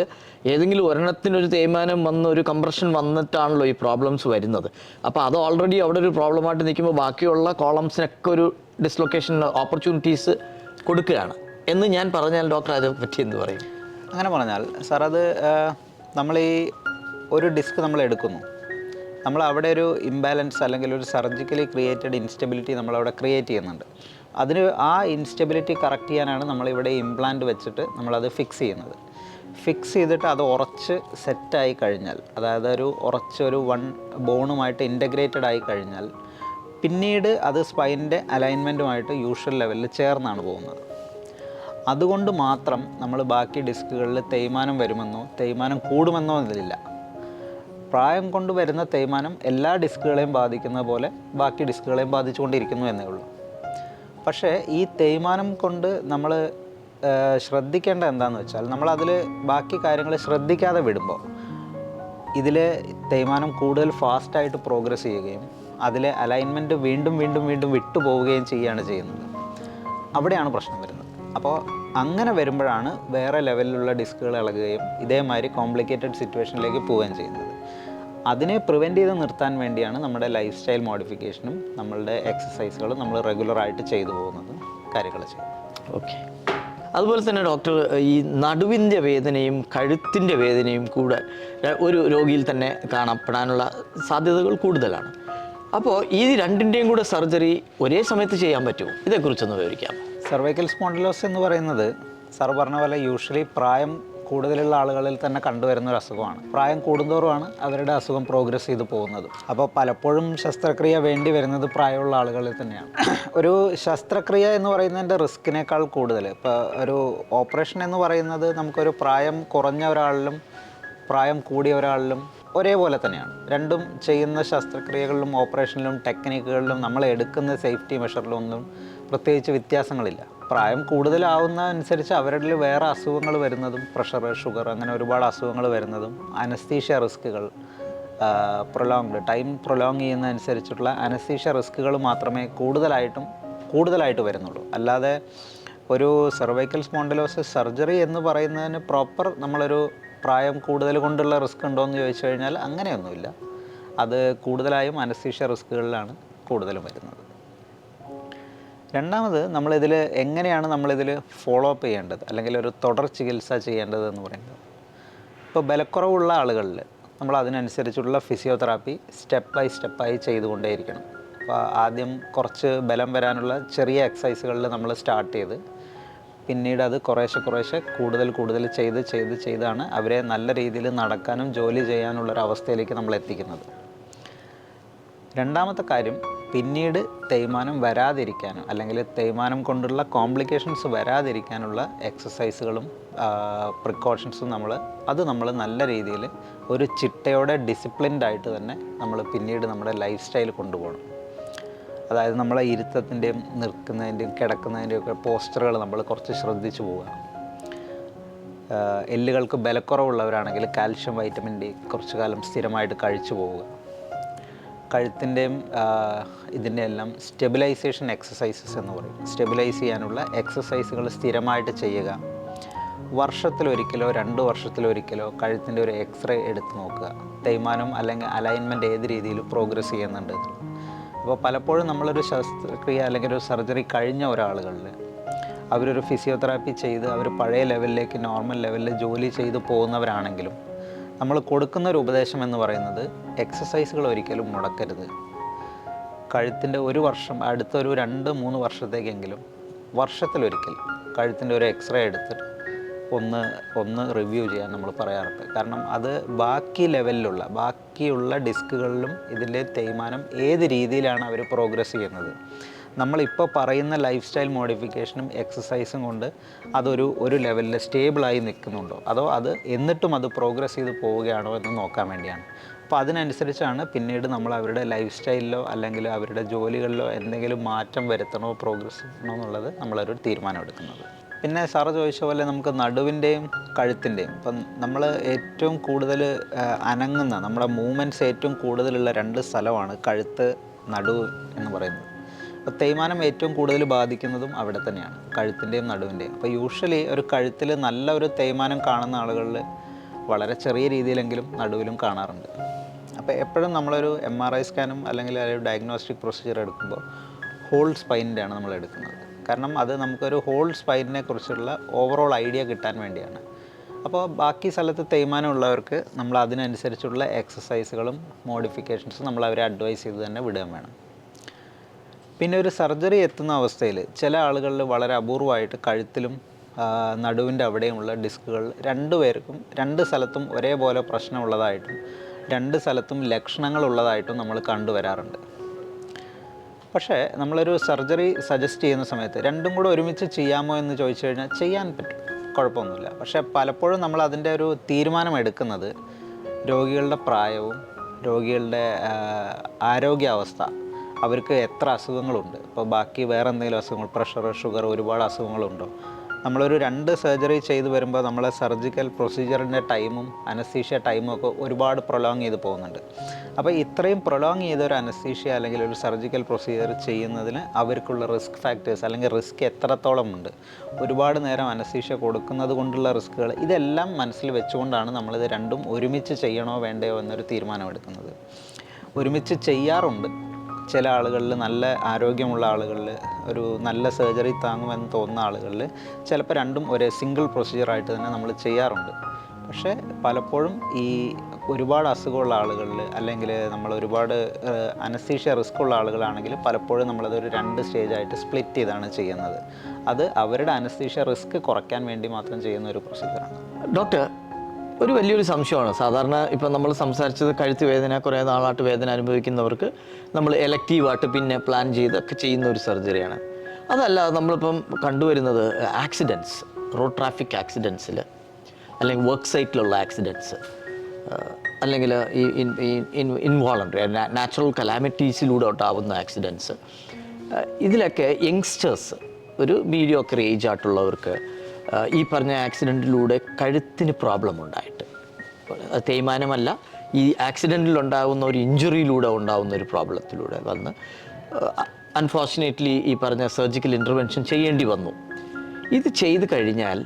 ഏതെങ്കിലും ഒരെണ്ണത്തിനൊരു തേയ്മാനം വന്ന് ഒരു കംപ്രഷൻ വന്നിട്ടാണല്ലോ ഈ പ്രോബ്ലംസ് വരുന്നത്. അപ്പോൾ അത് ഓൾറെഡി അവിടെ ഒരു പ്രോബ്ലമായിട്ട് നിൽക്കുമ്പോൾ ബാക്കിയുള്ള കോളംസിനൊക്കെ ഒരു ഡിസ്ലൊക്കേഷൻ ഓപ്പർച്യൂണിറ്റീസ് കൊടുക്കുകയാണ് എന്ന് ഞാൻ പറഞ്ഞാൽ ഡോക്ടർ അതിനെ പറ്റി എന്ത് പറയും? അങ്ങനെ പറഞ്ഞാൽ സാർ, അത് നമ്മൾ ഈ ഒരു ഡിസ്ക് നമ്മൾ എടുക്കുന്നു, നമ്മൾ അവിടെ ഒരു ഇംബാലൻസ് അല്ലെങ്കിൽ ഒരു സർജിക്കലി ക്രിയേറ്റഡ് ഇൻസ്റ്റെബിലിറ്റി നമ്മളവിടെ ക്രിയേറ്റ് ചെയ്യുന്നുണ്ട്. ആ ഇൻസ്റ്റെബിലിറ്റി കറക്റ്റ് ചെയ്യാനാണ് നമ്മളിവിടെ ഇംപ്ലാന്റ് വെച്ചിട്ട് നമ്മളത് ഫിക്സ് ചെയ്യുന്നത്. ഫിക്സ് ചെയ്തിട്ട് അത് ഉറച്ച് സെറ്റായി കഴിഞ്ഞാൽ, അതായത് ഒരു ബോണുമായിട്ട് ഇൻ്റഗ്രേറ്റഡ് ആയി കഴിഞ്ഞാൽ പിന്നീട് അത് സ്പൈനിൻ്റെ അലൈൻമെൻറ്റുമായിട്ട് യൂഷ്വൽ ലെവലിൽ ചേർന്നാണ് പോകുന്നത്. അതുകൊണ്ട് മാത്രം നമ്മൾ ബാക്കി ഡിസ്കുകളിൽ തേയ്മാനം വരുമെന്നോ തേയ്മാനം കൂടുമെന്നോ ഇതിലില്ല. പ്രായം കൊണ്ട് വരുന്ന തേയ്മാനം എല്ലാ ഡിസ്കുകളെയും ബാധിക്കുന്ന പോലെ ബാക്കി ഡിസ്കുകളെയും ബാധിച്ചുകൊണ്ടിരിക്കുന്നു എന്നേ ഉള്ളൂ. പക്ഷേ ഈ തേയ്മാനം കൊണ്ട് നമ്മൾ ശ്രദ്ധിക്കേണ്ട എന്താണെന്ന് വെച്ചാൽ, നമ്മളതിൽ ബാക്കി കാര്യങ്ങൾ ശ്രദ്ധിക്കാതെ വിടുമ്പോൾ ഇതിൽ തേയ്മാനം കൂടുതൽ ഫാസ്റ്റായിട്ട് പ്രോഗ്രസ് ചെയ്യുകയും അതിലെ അലൈൻമെൻറ്റ് വീണ്ടും വീണ്ടും വീണ്ടും വിട്ടുപോവുകയും ചെയ്യുകയാണ് ചെയ്യുന്നത്. അവിടെയാണ് പ്രശ്നം വരുന്നത്. അപ്പോൾ അങ്ങനെ വരുമ്പോഴാണ് വേറെ ലെവലിലുള്ള ഡിസ്കുകൾ ഇളകുകയും ഇതേമാതിരി കോംപ്ലിക്കേറ്റഡ് സിറ്റുവേഷനിലേക്ക് പോവുകയും ചെയ്യുന്നത്. അതിനെ പ്രിവെൻറ്റ് ചെയ്ത് നിർത്താൻ വേണ്ടിയാണ് നമ്മുടെ ലൈഫ് സ്റ്റൈൽ മോഡിഫിക്കേഷനും നമ്മളുടെ എക്സസൈസുകളും നമ്മൾ റെഗുലറായിട്ട് ചെയ്തു പോകുന്നത്, കാര്യങ്ങൾ ചെയ്യുന്നത്. ഓക്കെ. അതുപോലെ തന്നെ ഡോക്ടർ, ഈ നടുവിൻ്റെ വേദനയും കഴുത്തിൻ്റെ വേദനയും കൂടെ ഒരു രോഗിയിൽ തന്നെ കാണപ്പെടാനുള്ള സാധ്യതകൾ കൂടുതലാണ്. അപ്പോൾ ഈ രണ്ടിൻ്റെയും കൂടെ സർജറി ഒരേ സമയത്ത് ചെയ്യാൻ പറ്റുമോ? ഇതേക്കുറിച്ചൊന്ന് വിവരിക്കാം. സെർവൈക്കൽ സ്പോണ്ടിലോസിസ് എന്ന് പറയുന്നത് സാർ പറഞ്ഞ പോലെ യൂഷ്വലി പ്രായം കൂടുതലുള്ള ആളുകളിൽ തന്നെ കണ്ടുവരുന്ന ഒരു അസുഖമാണ്. പ്രായം കൂടുന്തോറുമാണ് അവരുടെ അസുഖം പ്രോഗ്രസ് ചെയ്ത് പോകുന്നത്. അപ്പോൾ പലപ്പോഴും ശസ്ത്രക്രിയ വേണ്ടി വരുന്നത് പ്രായമുള്ള ആളുകളിൽ തന്നെയാണ്. ഒരു ശസ്ത്രക്രിയ എന്ന് പറയുന്നതിൻ്റെ റിസ്കിനേക്കാൾ കൂടുതൽ, ഇപ്പോൾ ഒരു ഓപ്പറേഷൻ എന്ന് പറയുന്നത് നമുക്കൊരു പ്രായം കുറഞ്ഞ ഒരാളിലും പ്രായം കൂടിയ ഒരാളിലും ഒരേപോലെ തന്നെയാണ്. രണ്ടും ചെയ്യുന്ന ശസ്ത്രക്രിയകളിലും ഓപ്പറേഷനിലും ടെക്നിക്കുകളിലും നമ്മൾ എടുക്കുന്ന സേഫ്റ്റി മെഷറിലൊന്നും പ്രത്യേകിച്ച് വ്യത്യാസങ്ങളില്ല. പ്രായം കൂടുതലാവുന്ന അനുസരിച്ച് അവരിൽ വേറെ അസുഖങ്ങൾ വരുന്നതും, പ്രഷർ, ഷുഗർ, അങ്ങനെ ഒരുപാട് അസുഖങ്ങൾ വരുന്നതും, അനസ്തീഷ്യ റിസ്കുകൾ, പ്രൊലോങ് ചെയ്യുന്നതനുസരിച്ചുള്ള അനസ്തീഷ്യ റിസ്കുകൾ മാത്രമേ കൂടുതലായിട്ട് വരുന്നുള്ളൂ. അല്ലാതെ ഒരു സെർവൈക്കൽ സ്പോണ്ടിലോസിസ് സർജറി എന്ന് പറയുന്നതിന് പ്രോപ്പർ നമ്മളൊരു പ്രായം കൂടുതൽ കൊണ്ടുള്ള റിസ്ക് ഉണ്ടോ എന്ന് ചോദിച്ചു കഴിഞ്ഞാൽ അങ്ങനെയൊന്നുമില്ല. അത് കൂടുതലായും അനസ്തീഷ്യ റിസ്കുകളിലാണ് കൂടുതലും വരുന്നത്. രണ്ടാമത്, എങ്ങനെയാണ് നമ്മളിതിൽ ഫോളോ അപ്പ് ചെയ്യേണ്ടത്, അല്ലെങ്കിൽ ഒരു തുടർ ചികിത്സ ചെയ്യേണ്ടത് എന്ന് പറയുന്നത്, ഇപ്പോൾ ബലക്കുറവുള്ള ആളുകളിൽ നമ്മൾ അതിനനുസരിച്ചുള്ള ഫിസിയോതെറാപ്പി സ്റ്റെപ്പ് ബൈ സ്റ്റെപ്പായി ചെയ്തുകൊണ്ടേയിരിക്കണം. അപ്പോൾ ആദ്യം കുറച്ച് ബലം വരാനുള്ള ചെറിയ എക്സസൈസുകളിൽ നമ്മൾ സ്റ്റാർട്ട് ചെയ്ത് പിന്നീട് അത് കുറേശ്ശെ കൂടുതൽ ചെയ്താണ് അവരെ നല്ല രീതിയിൽ നടക്കാനും ജോലി ചെയ്യാനുള്ളൊരവസ്ഥയിലേക്ക് നമ്മൾ എത്തിക്കുന്നത്. രണ്ടാമത്തെ കാര്യം, പിന്നീട് തേയ്മാനം വരാതിരിക്കാനും അല്ലെങ്കിൽ തേയ്മാനം കൊണ്ടുള്ള കോംപ്ലിക്കേഷൻസ് വരാതിരിക്കാനുള്ള എക്സസൈസുകളും പ്രിക്കോഷൻസും നമ്മൾ നല്ല രീതിയിൽ ഒരു ചിട്ടയോടെ ഡിസിപ്ലിൻഡ് ആയിട്ട് തന്നെ നമ്മൾ പിന്നീട് നമ്മുടെ ലൈഫ് സ്റ്റൈൽ കൊണ്ടുപോകണം. അതായത് നമ്മളെ ഇരുത്തത്തിൻ്റെയും നിൽക്കുന്നതിൻ്റെയും കിടക്കുന്നതിൻ്റെയും ഒക്കെ പോസ്റ്ററുകൾ നമ്മൾ കുറച്ച് ശ്രദ്ധിച്ചു പോവുക. എല്ലുകൾക്ക് ബലക്കുറവുള്ളവരാണെങ്കിൽ കാൽഷ്യം, വൈറ്റമിൻ ഡി കുറച്ച് കാലം സ്ഥിരമായിട്ട് കഴിച്ചു പോവുക. കഴുത്തിൻ്റെയും ഇതിൻ്റെ എല്ലാം സ്റ്റെബിലൈസേഷൻ എക്സസൈസസ് എന്ന് പറയും. സ്റ്റെബിലൈസ് ചെയ്യാനുള്ള എക്സസൈസുകൾ സ്ഥിരമായിട്ട് ചെയ്യുക. വർഷത്തിലൊരിക്കലോ 2 വർഷത്തിലൊരിക്കലോ കഴുത്തിൻ്റെ ഒരു എക്സ്റേ എടുത്ത് നോക്കുക. തേയ്മാനം അല്ലെങ്കിൽ അലൈൻമെൻറ്റ് ഏത് രീതിയിൽ പ്രോഗ്രസ് ചെയ്യുന്നുണ്ട്. അപ്പോൾ പലപ്പോഴും നമ്മളൊരു ശസ്ത്രക്രിയ അല്ലെങ്കിൽ ഒരു സർജറി കഴിഞ്ഞ ഒരാളുകളിൽ അവരൊരു ഫിസിയോതെറാപ്പി ചെയ്ത് അവർ പഴയ ലെവലിലേക്ക്, നോർമൽ ലെവലിൽ ജോലി ചെയ്ത് പോകുന്നവരാണെങ്കിലും നമ്മൾ കൊടുക്കുന്നൊരു ഉപദേശം എന്ന് പറയുന്നത് എക്സസൈസുകൾ ഒരിക്കലും മുടക്കരുത്. കഴുത്തിൻ്റെ ഒരു വർഷം, അടുത്തൊരു 2-3 വർഷത്തേക്കെങ്കിലും വർഷത്തിലൊരിക്കൽ കഴുത്തിൻ്റെ ഒരു എക്സ്റേ എടുത്തിട്ട് ഒന്ന് റിവ്യൂ ചെയ്യാൻ നമ്മൾ പറയാറുണ്ട്. കാരണം അത് ബാക്കിയുള്ള ഡിസ്കുകളിലും ഇതിൻ്റെ തേയ്മാനം ഏത് രീതിയിലാണ് അവർ പ്രോഗ്രസ് ചെയ്യുന്നത്, നമ്മളിപ്പോൾ പറയുന്ന ലൈഫ് സ്റ്റൈൽ മോഡിഫിക്കേഷനും എക്സസൈസും കൊണ്ട് ഒരു ലെവലിൽ സ്റ്റേബിളായി നിൽക്കുന്നുണ്ടോ, അതോ എന്നിട്ടും അത് പ്രോഗ്രസ് ചെയ്ത് പോവുകയാണോ എന്ന് നോക്കാൻ വേണ്ടിയാണ്. അപ്പോൾ അതിനനുസരിച്ചാണ് പിന്നീട് നമ്മൾ അവരുടെ ലൈഫ് സ്റ്റൈലിലോ അല്ലെങ്കിൽ അവരുടെ ജോലികളിലോ എന്തെങ്കിലും മാറ്റം വരുത്തണോ, പ്രോഗ്രസ് ചെയ്യണോ എന്നുള്ളത് നമ്മളൊരു തീരുമാനം എടുക്കുന്നത്. പിന്നെ സാറ് ചോദിച്ച പോലെ നമുക്ക് നടുവിൻ്റെയും കഴുത്തിൻ്റെയും, ഇപ്പം നമ്മൾ ഏറ്റവും കൂടുതൽ അനങ്ങുന്ന, നമ്മുടെ മൂവ്മെൻറ്റ്സ് ഏറ്റവും കൂടുതലുള്ള 2 സ്ഥലമാണ് കഴുത്ത്, നടുവ് എന്ന് പറയുന്നത്. അപ്പോൾ തേയ്മാനം ഏറ്റവും കൂടുതൽ ബാധിക്കുന്നതും അവിടെ തന്നെയാണ്, കഴുത്തിൻ്റെയും നടുവിൻ്റെയും. അപ്പോൾ യൂഷ്വലി ഒരു കഴുത്തിൽ നല്ല ഒരു തേയ്മാനം കാണുന്ന ആളുകളിൽ വളരെ ചെറിയ രീതിയിലെങ്കിലും നടുവിലും കാണാറുണ്ട്. അപ്പോൾ എപ്പോഴും നമ്മളൊരു MRI സ്കാനും അല്ലെങ്കിൽ ഒരു ഡയഗ്നോസ്റ്റിക് പ്രൊസീജിയർ എടുക്കുമ്പോൾ ഹോൾ സ്പൈനിൻ്റെയാണ് നമ്മൾ എടുക്കുന്നത്. കാരണം അത് നമുക്കൊരു ഹോൾ സ്പൈനിനെ കുറിച്ചുള്ള ഓവറോൾ ഐഡിയ കിട്ടാൻ വേണ്ടിയാണ്. അപ്പോൾ ബാക്കി സ്ഥലത്ത് തേയ്മാനം ഉള്ളവർക്ക് നമ്മൾ അതിനനുസരിച്ചുള്ള എക്സസൈസുകളും മോഡിഫിക്കേഷൻസും നമ്മൾ അവരെ അഡ്വൈസ് ചെയ്ത് തന്നെ വിടുകയും വേണം. പിന്നെ ഒരു സർജറി എത്തുന്ന അവസ്ഥയിൽ ചില ആളുകളിൽ വളരെ അപൂർവമായിട്ട് കഴുത്തിലും നടുവിൻ്റെ അവിടെയുമുള്ള ഡിസ്കുകൾ രണ്ടുപേർക്കും രണ്ട് സ്ഥലത്തും ഒരേപോലെ പ്രശ്നമുള്ളതായിട്ടും രണ്ട് സ്ഥലത്തും ലക്ഷണങ്ങളുള്ളതായിട്ടും നമ്മൾ കണ്ടുവരാറുണ്ട്. പക്ഷേ നമ്മളൊരു സർജറി സജസ്റ്റ് ചെയ്യുന്ന സമയത്ത് രണ്ടും കൂടെ ഒരുമിച്ച് ചെയ്യാമോ എന്ന് ചോദിച്ചു കഴിഞ്ഞാൽ ചെയ്യാൻ പറ്റും, കുഴപ്പമൊന്നുമില്ല. പക്ഷേ പലപ്പോഴും നമ്മൾ അതിൻ്റെ ഒരു തീരുമാനം എടുക്കുന്നത് രോഗികളുടെ പ്രായവും രോഗികളുടെ ആരോഗ്യാവസ്ഥ, അവർക്ക് എത്ര അസുഖങ്ങളുണ്ട്, ഇപ്പോൾ ബാക്കി വേറെ എന്തെങ്കിലും അസുഖങ്ങൾ, പ്രഷർ, ഷുഗർ, ഒരുപാട് അസുഖങ്ങളുണ്ടോ. നമ്മളൊരു 2 സർജറി ചെയ്ത് വരുമ്പോൾ നമ്മളെ സർജിക്കൽ പ്രൊസീജിയറിൻ്റെ ടൈമും അനസ്തീഷ്യ ടൈമും ഒക്കെ ഒരുപാട് പ്രൊലോങ് ചെയ്ത് പോകുന്നുണ്ട്. അപ്പോൾ ഇത്രയും പ്രൊലോങ് ചെയ്ത ഒരു അനസ്തീഷ്യ അല്ലെങ്കിൽ ഒരു സർജിക്കൽ പ്രൊസീജിയർ ചെയ്യുന്നതിന് അവർക്കുള്ള റിസ്ക് ഫാക്ടേഴ്സ് അല്ലെങ്കിൽ റിസ്ക് എത്രത്തോളം ഉണ്ട്, ഒരുപാട് നേരം അനസ്തീഷ്യ കൊടുക്കുന്നത് കൊണ്ടുള്ള റിസ്ക്കുകൾ, ഇതെല്ലാം മനസ്സിൽ വെച്ചുകൊണ്ടാണ് നമ്മളിത് രണ്ടും ഒരുമിച്ച് ചെയ്യണോ വേണ്ടയോ എന്നൊരു തീരുമാനമെടുക്കുന്നത്. ഒരുമിച്ച് ചെയ്യാറുണ്ട് ചില ആളുകളിൽ, നല്ല ആരോഗ്യമുള്ള ആളുകളിൽ, ഒരു നല്ല സർജറി താങ്ങുമെന്ന് തോന്നുന്ന ആളുകളിൽ ചിലപ്പോൾ രണ്ടും ഒരേ സിംഗിൾ പ്രൊസീജിയറായിട്ട് തന്നെ നമ്മൾ ചെയ്യാറുണ്ട്. പക്ഷേ പലപ്പോഴും ഈ ഒരുപാട് അസുഖമുള്ള ആളുകളിൽ അല്ലെങ്കിൽ നമ്മൾ ഒരുപാട് അനസ്തീഷ്യ റിസ്ക് ഉള്ള ആളുകളാണെങ്കിൽ പലപ്പോഴും നമ്മളതൊരു 2 സ്റ്റേജായിട്ട് സ്പ്ലിറ്റ് ചെയ്താണ് ചെയ്യുന്നത്. അത് അവരുടെ അനസ്തീഷ്യ റിസ്ക് കുറയ്ക്കാൻ വേണ്ടി മാത്രം ചെയ്യുന്ന ഒരു പ്രൊസീജിയറാണ്. ഡോക്ടർ, ഒരു വലിയൊരു സംശയമാണ്. സാധാരണ ഇപ്പം നമ്മൾ സംസാരിച്ചത് കഴുത്ത് വേദന, കുറേ നാളായിട്ട് വേദന അനുഭവിക്കുന്നവർക്ക് നമ്മൾ എലക്റ്റീവായിട്ട് പിന്നെ പ്ലാൻ ചെയ്തൊക്കെ ചെയ്യുന്ന ഒരു സർജറിയാണ്. അതല്ല, നമ്മളിപ്പം കണ്ടുവരുന്നത് ആക്സിഡൻറ്റ്സ്, റോഡ് ട്രാഫിക് ആക്സിഡൻസിൽ അല്ലെങ്കിൽ വർക്ക് സൈറ്റിലുള്ള ആക്സിഡൻറ്റ്സ്, അല്ലെങ്കിൽ ഈ ഇൻവോളണ്ടറി നാച്ചുറൽ കലാമിറ്റീസിലൂടെ ഉണ്ടാകുന്ന ആക്സിഡൻറ്റ്സ്, ഇതിലൊക്കെ യങ്സ്റ്റേഴ്സ്, ഒരു മീഡിയോക്കർ ഏജ് ആയിട്ടുള്ളവർക്ക് ഈ പറഞ്ഞ ആക്സിഡൻറ്റിലൂടെ കഴുത്തിന് പ്രോബ്ലം ഉണ്ടായിട്ട്, തേയ്മാനമല്ല, ഈ ആക്സിഡൻറ്റിലുണ്ടാകുന്ന ഒരു ഇഞ്ചുറിയിലൂടെ ഉണ്ടാകുന്ന ഒരു പ്രോബ്ലത്തിലൂടെ വന്ന് അൺഫോർച്ചുനേറ്റ്ലി ഈ പറഞ്ഞ സർജിക്കൽ ഇൻ്റർവെൻഷൻ ചെയ്യേണ്ടി വന്നു. ഇത് ചെയ്ത് കഴിഞ്ഞാൽ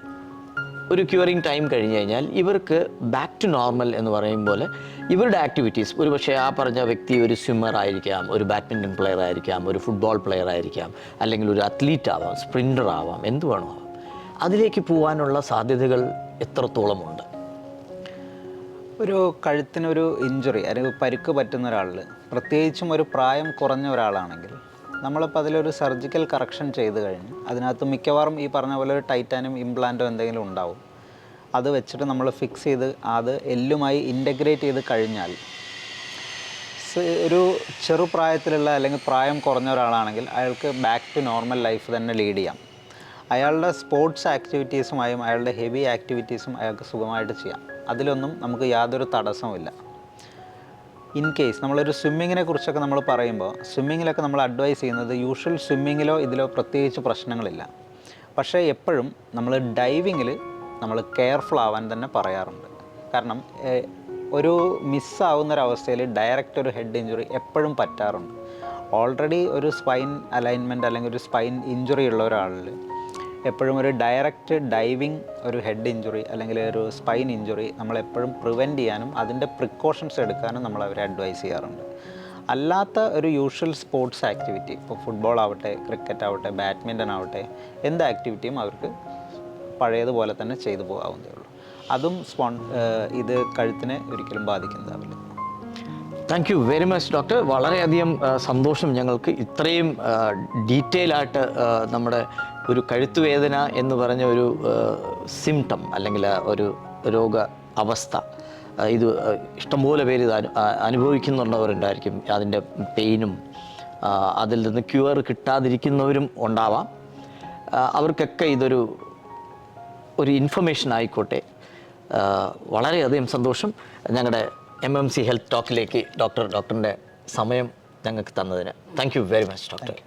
ഒരു ക്യൂറിങ് ടൈം കഴിഞ്ഞ് കഴിഞ്ഞാൽ ഇവർക്ക് ബാക്ക് ടു നോർമൽ എന്ന് പറയും പോലെ ഇവരുടെ ആക്ടിവിറ്റീസ്, ഒരു പക്ഷേ ആ പറഞ്ഞ വ്യക്തി ഒരു സ്വിമ്മർ ആയിരിക്കാം, ഒരു ബാഡ്മിൻ്റൺ പ്ലെയർ ആയിരിക്കാം, ഒരു ഫുട്ബോൾ പ്ലെയർ ആയിരിക്കാം, അല്ലെങ്കിൽ ഒരു അത്ലീറ്റ് ആവാം, സ്പ്രിൻ്റർ ആവാം, എന്ത് വേണോ ആവാം, അതിലേക്ക് പോകാനുള്ള സാധ്യതകൾ എത്രത്തോളമുണ്ട്? ഒരു കഴുത്തിനൊരു ഇഞ്ചുറി അല്ലെങ്കിൽ പരിക്ക് പറ്റുന്ന ഒരാളിൽ, പ്രത്യേകിച്ചും ഒരു പ്രായം കുറഞ്ഞ ഒരാളാണെങ്കിൽ, നമ്മളിപ്പോൾ അതിലൊരു സർജിക്കൽ കറക്ഷൻ ചെയ്ത് കഴിഞ്ഞ് അതിനകത്ത് മിക്കവാറും ഈ പറഞ്ഞ പോലെ ഒരു ടൈറ്റാനിയം ഇംപ്ലാന്റോ എന്തെങ്കിലും ഉണ്ടാവും. അത് വെച്ചിട്ട് നമ്മൾ ഫിക്സ് ചെയ്ത് അത് എല്ലുമായി ഇൻ്റഗ്രേറ്റ് ചെയ്ത് കഴിഞ്ഞാൽ ഒരു ചെറുപ്രായത്തിലുള്ള അല്ലെങ്കിൽ പ്രായം കുറഞ്ഞ ഒരാളാണെങ്കിൽ അയാൾക്ക് ബാക്ക് ടു നോർമൽ ലൈഫ് തന്നെ ലീഡ് ചെയ്യാം. അയാളുടെ സ്പോർട്സ് ആക്ടിവിറ്റീസുമായും അയാളുടെ ഹെവി ആക്ടിവിറ്റീസും അയാൾക്ക് സുഖമായിട്ട് ചെയ്യാം. അതിലൊന്നും നമുക്ക് യാതൊരു തടസ്സവുമില്ല. ഇൻ കേസ് നമ്മളൊരു സ്വിമ്മിങ്ങിനെ കുറിച്ചൊക്കെ നമ്മൾ പറയുമ്പോൾ, സ്വിമ്മിങ്ങിലൊക്കെ നമ്മൾ അഡ്വൈസ് ചെയ്യുന്നത് യൂഷ്വൽ സ്വിമ്മിങ്ങിലോ ഇതിലോ പ്രത്യേകിച്ച് പ്രശ്നങ്ങളില്ല. പക്ഷേ എപ്പോഴും നമ്മൾ ഡൈവിങ്ങിൽ നമ്മൾ കെയർഫുൾ ആവാൻ തന്നെ പറയാറുണ്ട്. കാരണം ഒരു മിസ്സാവുന്നൊരവസ്ഥയിൽ ഡയറക്റ്റ് ഒരു ഹെഡ് ഇഞ്ചുറി എപ്പോഴും പറ്റാറുണ്ട്. ഓൾറെഡി ഒരു സ്പൈൻ അലൈൻമെൻറ്റ് അല്ലെങ്കിൽ ഒരു സ്പൈൻ ഇഞ്ചുറി ഉള്ള ഒരാളിൽ എപ്പോഴും ഒരു ഡയറക്റ്റ് ഡൈവിങ് ഒരു ഹെഡ് ഇഞ്ചുറി അല്ലെങ്കിൽ ഒരു സ്പൈൻ ഇഞ്ചുറി നമ്മളെപ്പോഴും പ്രിവെൻറ്റ് ചെയ്യാനും അതിൻ്റെ പ്രിക്കോഷൻസ് എടുക്കാനും നമ്മൾ അവരെ അഡ്വൈസ് ചെയ്യാറുണ്ട്. അല്ലാത്ത ഒരു യൂഷ്വൽ സ്പോർട്സ് ആക്ടിവിറ്റി, ഇപ്പോൾ ഫുട്ബോൾ ആവട്ടെ, ക്രിക്കറ്റ് ആവട്ടെ, ബാഡ്മിൻ്റൺ ആവട്ടെ, എന്ത് ആക്ടിവിറ്റിയും അവർക്ക് പഴയതുപോലെ തന്നെ ചെയ്തു പോകാവുന്നതേ ഉള്ളൂ. അതും ഇത് കഴുത്തിനെ ഒരിക്കലും ബാധിക്കുന്നതാവില്ല. Thank you very much doctor. വളരെയധികം സന്തോഷം ഞങ്ങൾക്ക് ഇത്രയും ഡീറ്റെയിൽ ആയിട്ട് നമ്മുടെ ഒരു കഴുത്തുവേദന എന്ന് പറഞ്ഞ ഒരു സിംറ്റം അല്ലെങ്കിൽ ഒരു രോഗ അവസ്ഥ, ഇത് ഇഷ്ടംപോലെ പേര് ഇത് അനുഭവിക്കുന്നുള്ളവരുണ്ടായിരിക്കും. അതിൻ്റെ പെയിനും അതിൽ നിന്ന് ക്യൂർ കിട്ടാതിരിക്കുന്നവരും ഉണ്ടാവാം. അവർക്കൊക്കെ ഇതൊരു ഇൻഫർമേഷൻ ആയിക്കോട്ടെ. വളരെയധികം സന്തോഷം ഞങ്ങളുടെ MMC ഹെൽത്ത് ടോക്കിലേക്ക് ഡോക്ടറിൻ്റെ സമയം ഞങ്ങൾക്ക് തന്നതിന്. Thank you very much doctor.